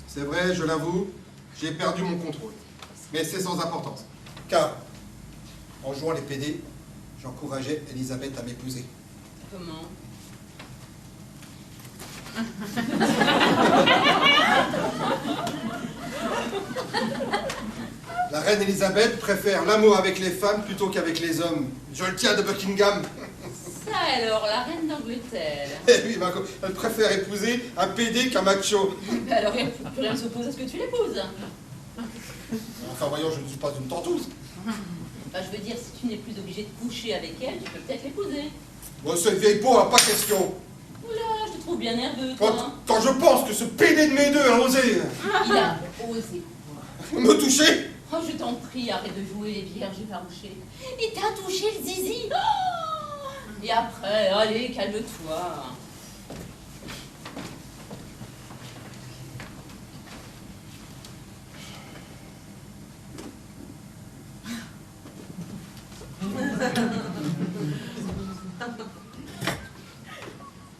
C'est vrai, je l'avoue, j'ai perdu mon contrôle. Mais c'est sans importance. Car, en jouant les PD, j'encourageais Elisabeth à m'épouser. Comment? La reine Elisabeth préfère l'amour avec les femmes plutôt qu'avec les hommes. Je le tiens de Buckingham. Ça alors, la reine d'Angleterre. Eh oui, Margot, elle préfère épouser un PD qu'un macho. Alors, rien ne s'oppose à ce que tu l'épouses. Enfin, voyons, je ne suis pas une tentouse. Enfin, je veux dire, si tu n'es plus obligé de coucher avec elle, tu peux peut-être l'épouser. Bon, cette vieille peau, pas question. Oula, je te trouve bien nerveux, toi. Quand je pense que ce PD de mes deux a osé Il a osé. me toucher, Oh, je t'en prie, arrête de jouer les vierges effarouchées. Il t'a touché le zizi. Oh, et après, allez, calme-toi.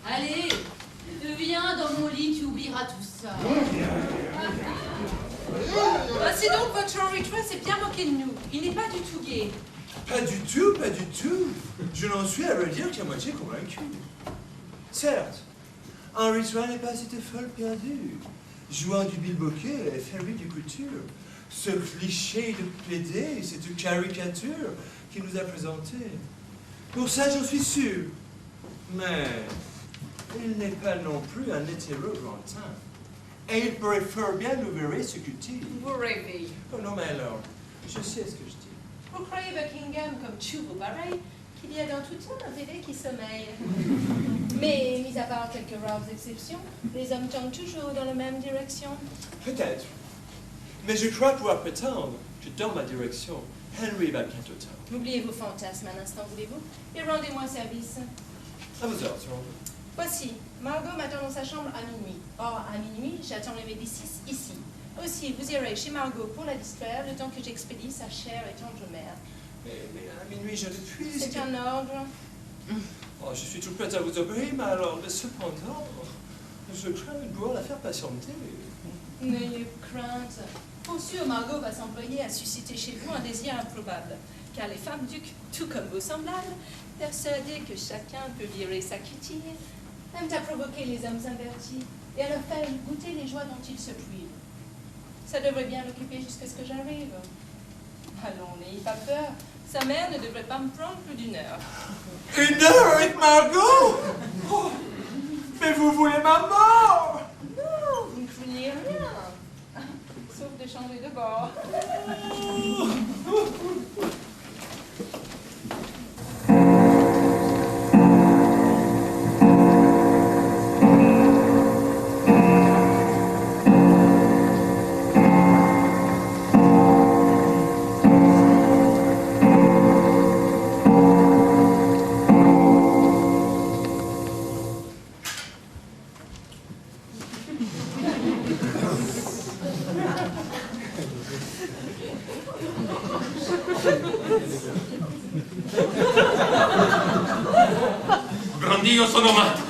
Allez, viens dans mon lit, tu oublieras tout ça. C'est donc votre Henri III s'est bien moqué de nous. Il n'est pas du tout gai. Pas du tout, pas du tout. Je n'en suis à le dire qu'à moitié convaincu. Certes, Henri III n'est pas cette folle perdue, jouant du bilboquet et féru du couture. Ce cliché de plaidé, cette caricature qu'il nous a présentée. Pour ça, j'en suis sûr. Mais il n'est pas non plus un hétéro lointain. Et il pourrait fort bien nous verrer ce cutie. Vous rêvez. Oh non, mais alors, je sais ce que je dis. Vous croyez Buckingham comme tout vous pareil, qu'il y a dans tout ça un bébé qui sommeille. Mais, mis à part quelques rares exceptions, les hommes tournent toujours dans la même direction. Peut-être. Mais je crois pouvoir prétendre que dans ma direction, Henry va bientôt tard. Oubliez vos fantasmes un instant, voulez-vous, et rendez-moi service. À vos ordres, Sir. Voici, Margot m'attend dans sa chambre à minuit. Or, à minuit, j'attends les Médicis ici. Aussi, vous irez chez Margot pour la distraire le temps que j'expédie sa chère et tendre mère. Mais à minuit, je ne puis... C'est un ordre. Oh, je suis tout prêt à vous obéir, ma lord, mais cependant, je crains de pouvoir la faire patienter. N'ayez crainte. Pour sûr, Margot va s'employer à susciter chez vous un désir improbable. Car les femmes ducs, tout comme vos semblables, persuadées que chacun peut virer sa kitty, aiment à provoquer les hommes invertis et à leur faire goûter les joies dont ils se privent. Ça devrait bien l'occuper jusqu'à ce que j'arrive. Allons, n'ayez pas peur. Sa mère ne devrait pas me prendre plus d'1 heure. 1 heure avec Margot? Oh, mais vous voulez ma mort? Non, vous ne craignez rien. Sauf de changer de bord. Dio sono matto.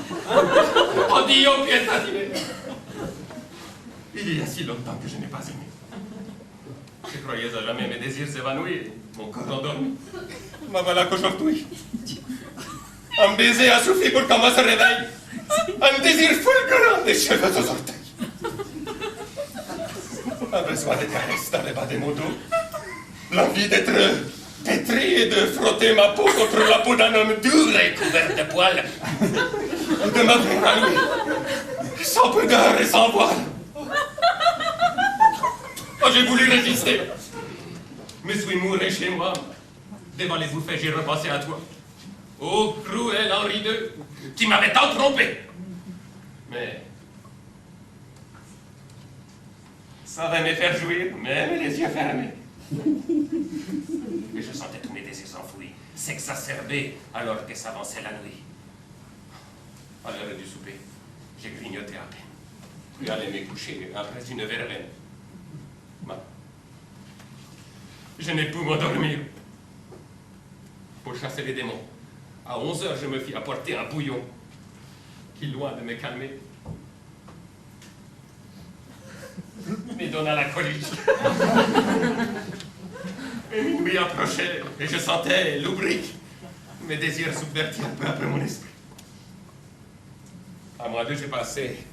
Oddio, pietà di me. Il y a si longtemps que je n'ai pas aimé. Je croyais à jamais mes désirs s'évanouir, mon corps endormi. Mais voilà qu'aujourd'hui, un baiser a suffi pour qu'on se réveille. Un désir fulgurant des cheveux aux orteils. Un besoin de caresses dans les bas de mon dos. L'envie d'être pétri et de frotter ma peau contre la peau d'un homme dur et couvert de poils. De m'ouvrir à lui, sans pudeur et sans voile. Oh, j'ai voulu résister. Me suis mouru chez moi. Devant les bouffées, j'ai repensé à toi. Ô cruel Henri II, qui m'avait tant trompé. Mais ça va me faire jouir, même les yeux fermés. Et je sentais tous mes désirs enfouis s'exacerber alors que s'avançait la nuit. À l'heure du souper, j'ai grignoté à peine. Puis allé me coucher après une verveine. Je n'ai pu m'endormir. Pour chasser les démons, à 11 heures, je me fis apporter un bouillon qui, loin de me calmer, me donna la colique. Et minuit approchait et je sentais l'oubrique. Mes désirs subvertirent peu après mon esprit. À moi deux, j'ai passé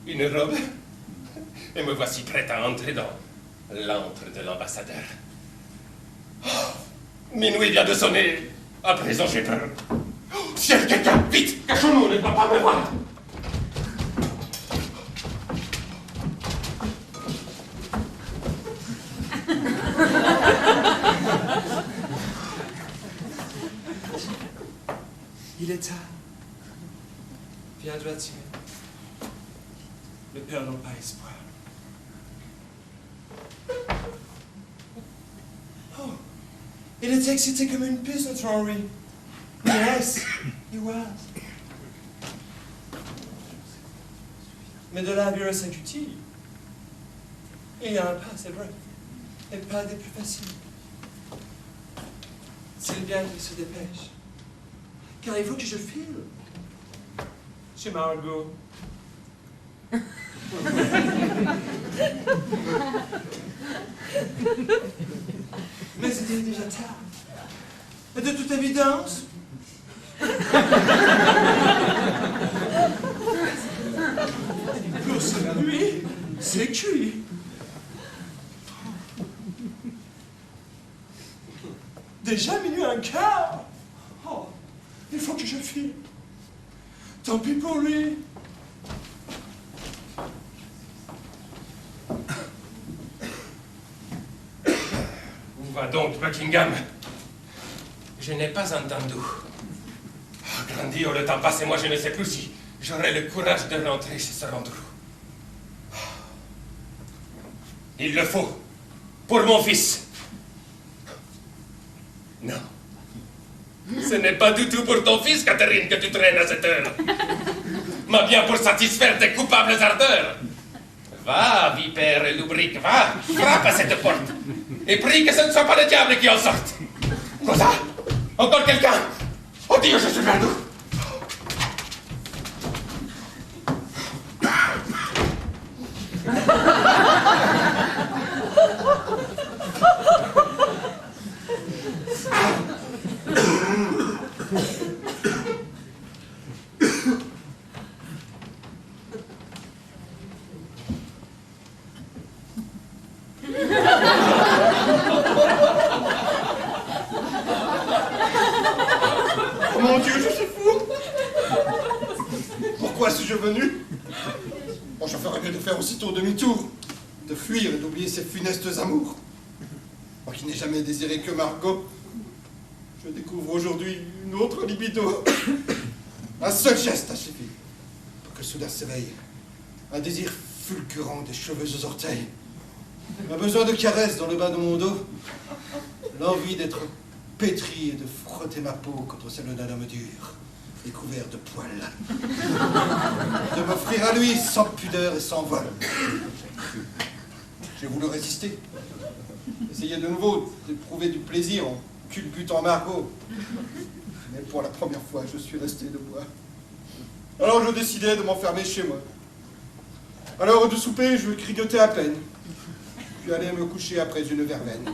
une robe et me voici prête à entrer dans l'antre de l'ambassadeur. Oh, minuit vient de sonner. À présent, j'ai peur. Oh, ciel, quelqu'un, vite, cachons-nous, on ne doit pas me voir. Il est tard. Viendra-t-il? Ne perdons pas espoir. Oh, il est excité comme une puce, notre Henry. Yes, he was. Mais de là à virer sa cutie, il y a un pas, c'est vrai, et pas des plus faciles. C'est bien qu'il se dépêche, car il faut que je file chez Margot. Mais c'était déjà tard. Et de toute évidence, pour cette nuit, c'est cuit. Déjà minuit 1/4. Oh, il faut que je file. Tant pis pour lui. Où va donc Buckingham? Je n'ai pas entendu. Oh, grand Dieu, le temps passe et moi je ne sais plus si j'aurai le courage de rentrer chez ce Andrew. Il le faut. Pour mon fils. Non. Ce n'est pas du tout pour ton fils, Catherine, que tu traînes à cette heure. Mais bien pour satisfaire tes coupables ardeurs. Va, vipère et lubrique, va, frappe à cette porte. Et prie que ce ne soit pas le diable qui en sorte. Cosa? Encore quelqu'un? Oh Dieu, je suis perdu. Oh mon Dieu, je suis fou! Pourquoi suis-je venu? Bon, je ferais mieux de faire aussitôt demi-tour, de fuir et d'oublier ces funestes amours. Moi qui n'ai jamais désiré que Margot, je découvre aujourd'hui une autre libido. Un seul geste a suffi pour que soudain s'éveille un désir fulgurant des cheveux aux orteils, un besoin de caresses dans le bas de mon dos, l'envie d'être pétri et de frotter ma peau contre celle d'un homme dur et couvert de poils, de m'offrir à lui sans pudeur et sans vol. J'ai voulu résister, essayer de nouveau d'éprouver du plaisir en culbutant Margot. Mais pour la première fois, je suis resté debout. Alors je décidai de m'enfermer chez moi. À l'heure de souper, je grignotais à peine, puis allais me coucher après une verveine.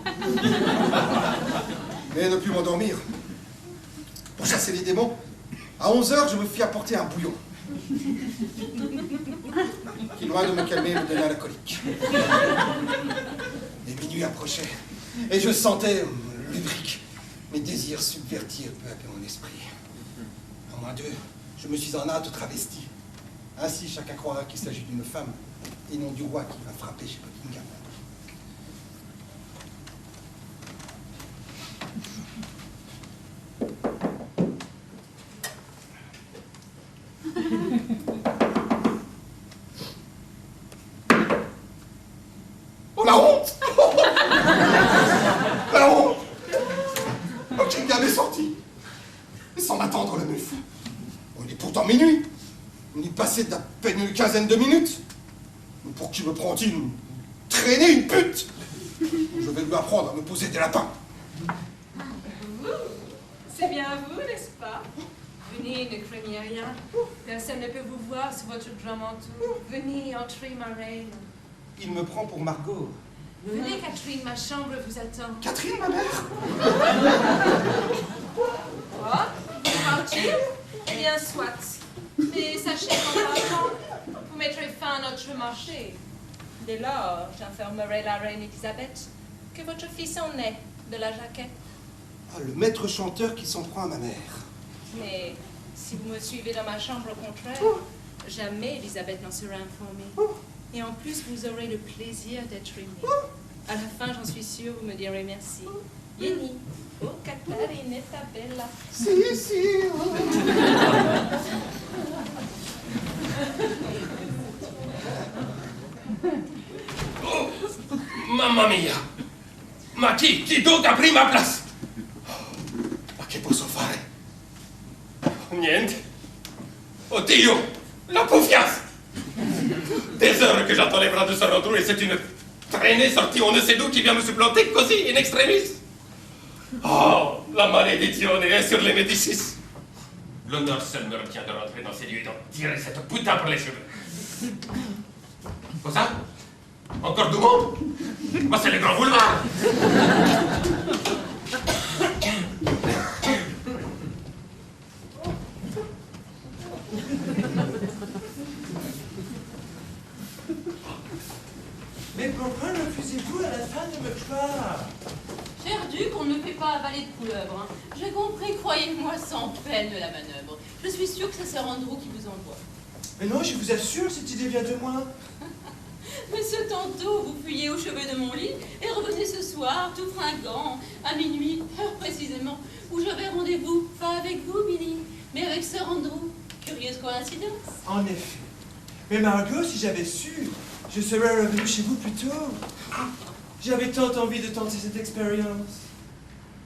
Mais ne plus m'endormir. Pour chasser les démons, à 11h, je me fis apporter un bouillon, qui, loin de me calmer, me donna la colique. Les minuit approchaient, et je sentais, lubrique, mes désirs subvertir peu à peu mon esprit. En moins d'eux, je me suis en hâte travesti. Ainsi, chacun croira qu'il s'agit d'une femme, et non du roi qui va frapper chez Buckingham. Oh la honte! La honte! Buckingham est sorti, et sans m'attendre le mufle. Il est pourtant minuit. On y passait d'à peine une quinzaine de minutes. Pour qui me prend-il? Traîner une pute? Je vais lui apprendre à me poser des lapins. C'est bien à vous, n'est-ce pas? Venez, ne craignez rien. Personne ne peut vous voir sous votre grand manteau. Venez, entrez, ma reine. Il me prend pour Margot. Venez, Catherine, ma chambre vous attend. Catherine, ma mère? Quoi? Vous partez? Eh bien, soit. Mais sachez qu'en partant, vous mettrez fin à notre marché. Dès lors, j'informerai la reine Elisabeth que votre fils en est de la jaquette. Ah, le maître chanteur qui s'en prend à ma mère. Mais si vous me suivez dans ma chambre au contraire, jamais Elisabeth n'en sera informée. Et en plus, vous aurez le plaisir d'être aimé. À la fin, j'en suis sûre, vous me direz merci. Yeni, oh Catherinetta bella. Si, si. Oh, mamma mia! Ma chi donc a pris ma place? Ma che posso fare? Niente. Oddio, la confiance! Des heures que j'attends les bras de ce Andrew et c'est une traînée sortie on ne sait d'où qui vient me supplanter così in extremis. Oh, la malédiction est sur les Médicis. L'honneur seul me retient de rentrer dans ces lieux et d'en tirer cette putain pour les cheveux. Quoi ça? Encore du monde? Bah c'est le grand boulevard. Mais pourquoi refusez-vous à la fin de me croire? Cher duc, on ne fait pas avaler de couleuvre. Hein. J'ai compris, croyez-moi, sans peine de la manœuvre. Je suis sûre que c'est Sir Andrew qui vous envoie. Mais non, je vous assure, cette idée vient de moi. Mais ce tantôt, vous fuyez au chevet de mon lit et revenez ce soir, tout fringant, à minuit, heure précisément, où j'avais rendez-vous, pas avec vous, Billy, mais avec Sir Andrew. Curieuse coïncidence. En effet. Mais Margot, si j'avais su, je serais revenu chez vous plus tôt. J'avais tant envie de tenter cette expérience.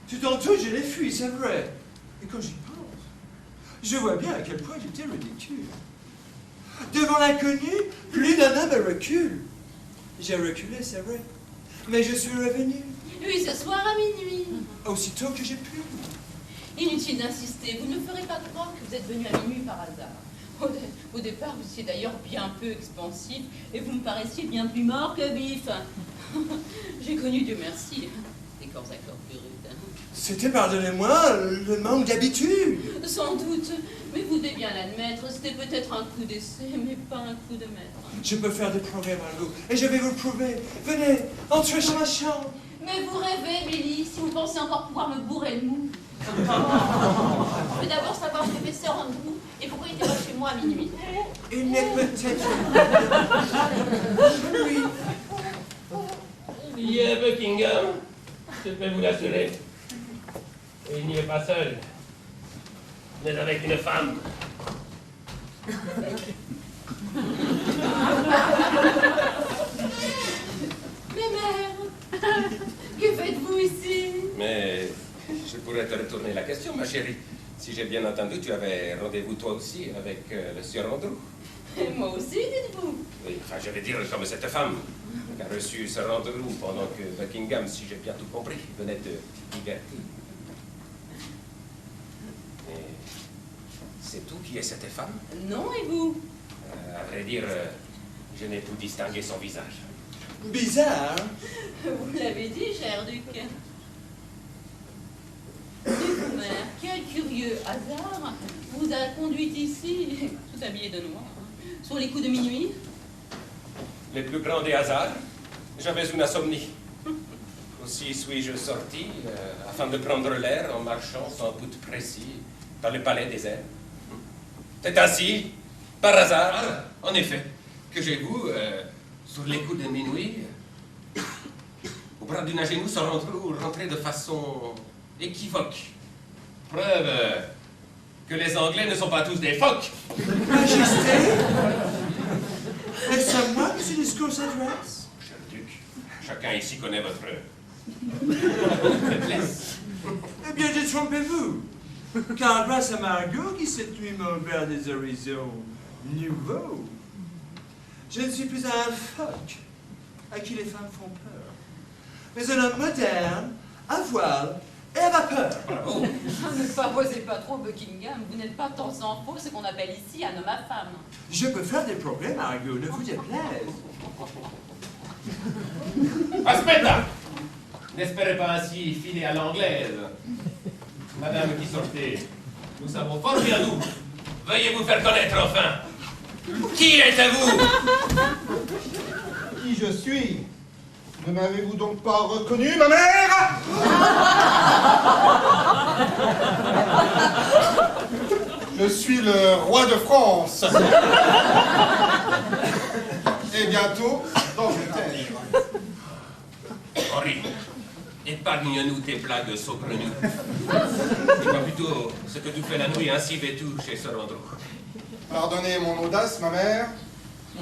Tout en tout, je l'ai fui, c'est vrai. Et quand j'y pense, je vois bien à quel point j'étais ridicule. Devant l'inconnu, plus d'un homme recule. J'ai reculé, c'est vrai. Mais je suis revenu. Oui, ce soir à minuit. Aussitôt que j'ai pu. Inutile d'insister, vous ne me ferez pas croire que vous êtes venu à minuit par hasard. Au départ, vous étiez d'ailleurs bien peu expansif et vous me paraissiez bien plus mort que vif. J'ai connu, Dieu merci, des corps à corps plus rudes. C'était, pardonnez-moi, le manque d'habitude. Sans doute, mais vous devez bien l'admettre, c'était peut-être un coup d'essai, mais pas un coup de maître. Je peux faire des progrès, Margot, et je vais vous le prouver. Venez, entrez sur ma chambre. Mais vous rêvez, Billy, si vous pensez encore pouvoir me bourrer le mou. Je veux d'abord savoir ce que fait Sir Andrew et pourquoi il était pas chez moi à minuit. Il n'est peut-être... Oui. Il y a Buckingham, je peux vous l'assurer. Et il n'y est pas seul, mais avec une femme. Mais mère, que faites-vous ici? Mais je pourrais te retourner la question, ma chérie. Si j'ai bien entendu, tu avais rendez-vous toi aussi avec le sieur Andrew. Et moi aussi, dites-vous. Oui, enfin, je vais dire comme cette femme qui a reçu Sir Andrew pendant que Buckingham, si j'ai bien tout compris, venait de divertir. Et c'est tout qui est cette femme? Non, et vous? À vrai dire, je n'ai pu distinguer son visage. Bizarre. Vous l'avez dit, cher duc. Dites-vous, mère, quel curieux hasard vous a conduite ici, tout habillée de noir, sur les coups de minuit? Les plus grands des hasards, j'avais une insomnie. Aussi suis-je sorti afin de prendre l'air en marchant sans but précis dans le palais des airs. C'est ainsi, par hasard, en effet, que j'ai vu, sur les coups de minuit, au bras d'une ingénue Sir Andrew rentrer de façon équivoque. Preuve que les Anglais ne sont pas tous des phoques. Majesté, est-ce à moi que ce discours s'adresse? Cher duc, chacun ici connaît votre faiblesse. Eh bien, détrompez-vous. Car grâce à Margot, qui cette nuit m'a ouvert des horizons nouveaux, je ne suis plus un phoque à qui les femmes font peur, mais un homme moderne, à voile et à vapeur. Bravo. Ne favorisez pas trop Buckingham, vous n'êtes pas tant en faux ce qu'on appelle ici un homme à femme. Je peux faire des progrès, Margot, ne vous déplaise. Aspetta! N'espérez pas ainsi filer à l'anglaise. Madame qui sortez, nous savons fort bien nous. Veuillez vous faire connaître enfin. Qui êtes-vous? Qui je suis? Ne m'avez-vous donc pas reconnu, ma mère? Je suis le roi de France. Et bientôt, d'Angleterre. Henri, épargne-nous tes blagues saugrenues. Dis-moi plutôt ce que tu fais la nuit ainsi vêtu chez Sir Andrew. Pardonnez mon audace, ma mère,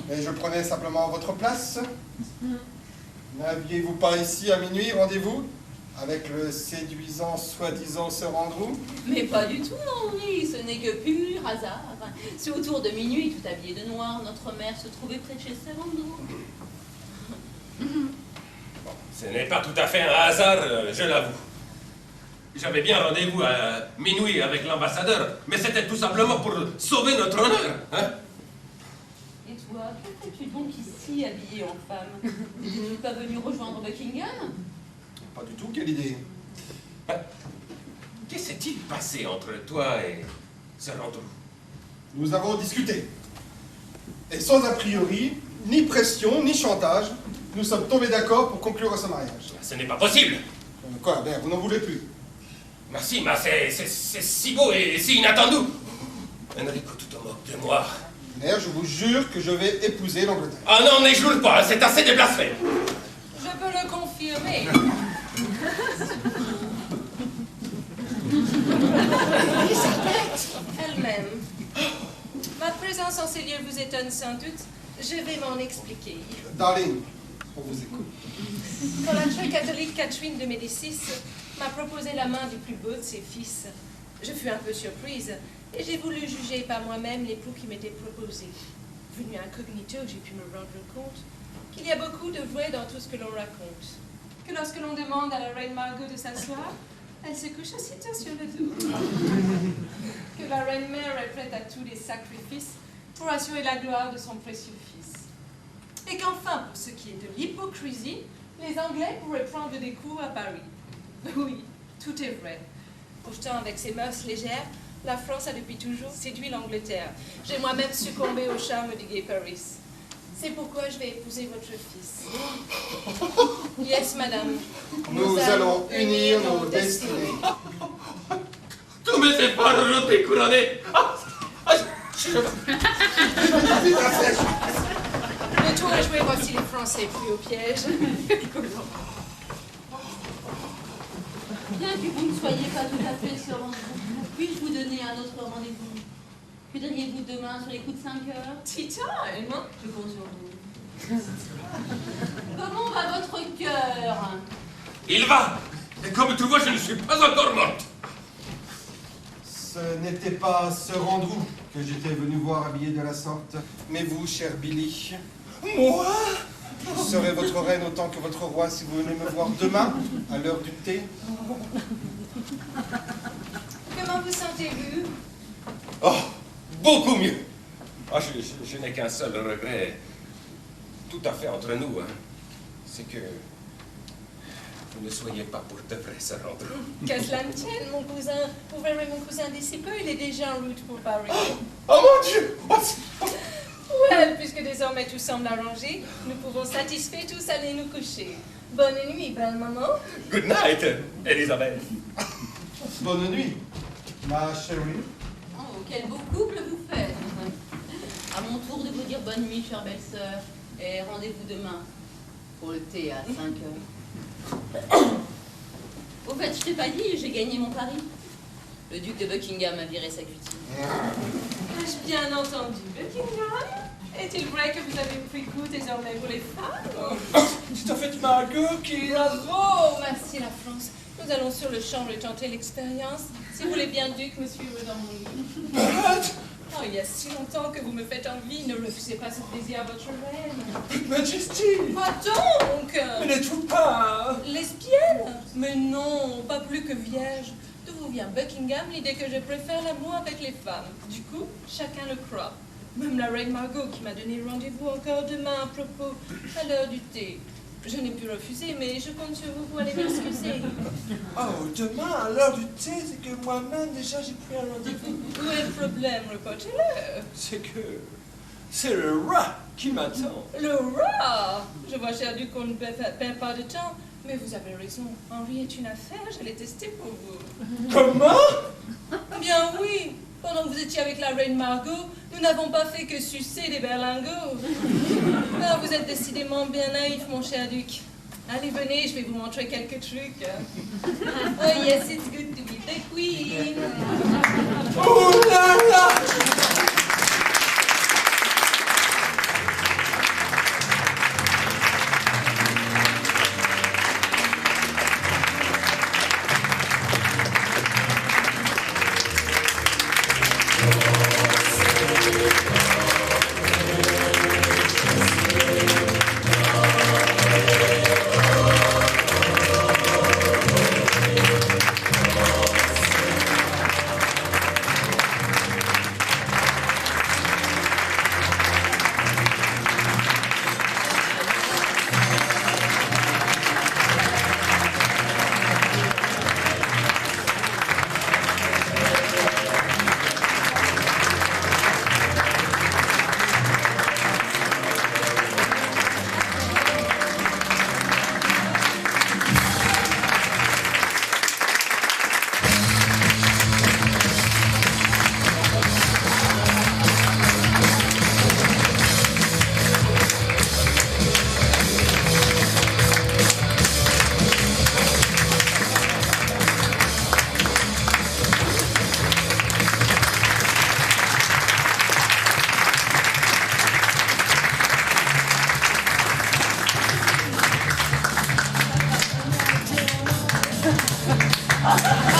mais je prenais simplement votre place. N'aviez-vous pas ici à minuit rendez-vous avec le séduisant soi-disant Sir Andrew? Mais pas du tout, Henri, ce n'est que pur hasard. C'est autour de minuit, tout habillé de noir, notre mère se trouvait près de chez Sir Andrew. Ce n'est pas tout à fait un hasard, je l'avoue. J'avais bien rendez-vous à minuit avec l'ambassadeur, mais c'était tout simplement pour sauver notre honneur. Hein? Et toi, que fais-tu donc ici, habillée en femme? N'es-tu pas venu rejoindre Buckingham? Pas du tout, quelle idée. Que s'est-il passé entre toi et Sir Andrew? Nous avons discuté. Et sans a priori, ni pression, ni chantage, nous sommes tombés d'accord pour conclure ce mariage. Ce n'est pas possible. Quoi, ben, vous n'en voulez plus? Merci, mais c'est si beau et si inattendu. Enrico, tu te moques de moi. Mère, je vous jure que je vais épouser l'Angleterre. Ah non, n'éjoule pas, c'est assez de blasphème. Je peux le confirmer. Elle-même. Ma présence en ces lieux vous étonne sans doute. Je vais m'en expliquer. Darling, on vous écoute. Quand la très catholique Catherine de Médicis m'a proposé la main du plus beau de ses fils, je fus un peu surprise et j'ai voulu juger par moi-même l'époux qui m'était proposé. Venu incognito, j'ai pu me rendre compte qu'il y a beaucoup de vrai dans tout ce que l'on raconte. Que lorsque l'on demande à la reine Margot de s'asseoir, elle se couche aussitôt sur le dos. Que la reine mère est prête à tous les sacrifices pour assurer la gloire de son précieux fils. Et qu'enfin, pour ce qui est de l'hypocrisie, les Anglais pourraient prendre des cours à Paris. Oui, tout est vrai. Pourtant, avec ses mœurs légères, la France a depuis toujours séduit l'Angleterre. J'ai moi-même succombé au charme du gay Paris. C'est pourquoi je vais épouser votre fils. Yes, madame. Nous allons unir nos destinées. Tous mes efforts ont été couronnés. Le tour est joué, voici les Français pris au piège. Bien que vous ne soyez pas tout à fait sur rendez-vous, puis-je vous donner un autre rendez-vous? Que diriez-vous demain sur les coups de 5 heures? Tea time. Je compte sur vous. Comment va votre cœur? Il va. Et comme tu vois, je ne suis pas encore morte. Ce n'était pas ce rendez-vous que j'étais venu voir habillé de la sorte, mais vous, cher Billy. Moi? Je serai votre reine autant que votre roi si vous venez me voir demain, à l'heure du thé. Comment vous sentez-vous? Oh, beaucoup mieux. Ah, je n'ai qu'un seul regret, tout à fait entre nous, hein. C'est que vous ne soyez pas pour de vrai ce rendez-vous. Qu'à cela ne tienne, mon cousin. Vous verrez mon cousin d'ici peu, il est déjà en route pour Paris. Oh mon Dieu! Well, puisque désormais tout semble arrangé, nous pouvons satisfaits tous aller nous coucher. Bonne nuit, belle maman. Good night, Elisabeth. Bonne nuit, ma chérie. Oh, quel beau couple vous faites. À mon tour de vous dire bonne nuit, chère belle-sœur, et rendez-vous demain pour le thé à 5 heures. Au fait, je t'ai pas dit, j'ai gagné mon pari. Le duc de Buckingham a viré sa cutine. Ai-je bien entendu, Buckingham? Est-il vrai que vous avez pris goût désormais pour les femmes? C'est en fait Margot qui... Bravo! Merci la France. Nous allons sur le champ retenter l'expérience. Si vous voulez bien, Duc, me suivre dans mon lit. Oh, il y a si longtemps que vous me faites envie. Ne refusez pas ce plaisir à votre reine. Majesty! Quoi donc? Mais n'êtes-vous pas... Lesbienne? Mais non, pas plus que vierge. D'où vous vient Buckingham l'idée que je préfère l'amour avec les femmes? Du coup, chacun le croit. Même la reine Margot qui m'a donné rendez-vous encore demain à propos, à l'heure du thé. Je n'ai pu refuser, mais je compte sur vous pour aller m'excuser. Oh, demain, à l'heure du thé, c'est que moi-même, déjà, j'ai pris un rendez-vous. Où est le problème? Reportez-le. C'est que... c'est le rat qui m'attend. Le rat! Je vois, cher Duc, qu'on ne perd pas de temps. Mais vous avez raison. Henri est une affaire, je l'ai testé pour vous. Comment? Bien oui. Pendant que vous étiez avec la reine Margot, nous n'avons pas fait que sucer des berlingots. Ah, vous êtes décidément bien naïf, mon cher Duc. Allez, venez, je vais vous montrer quelques trucs. Oh yes, it's good to be the queen. Oh là là! Hein.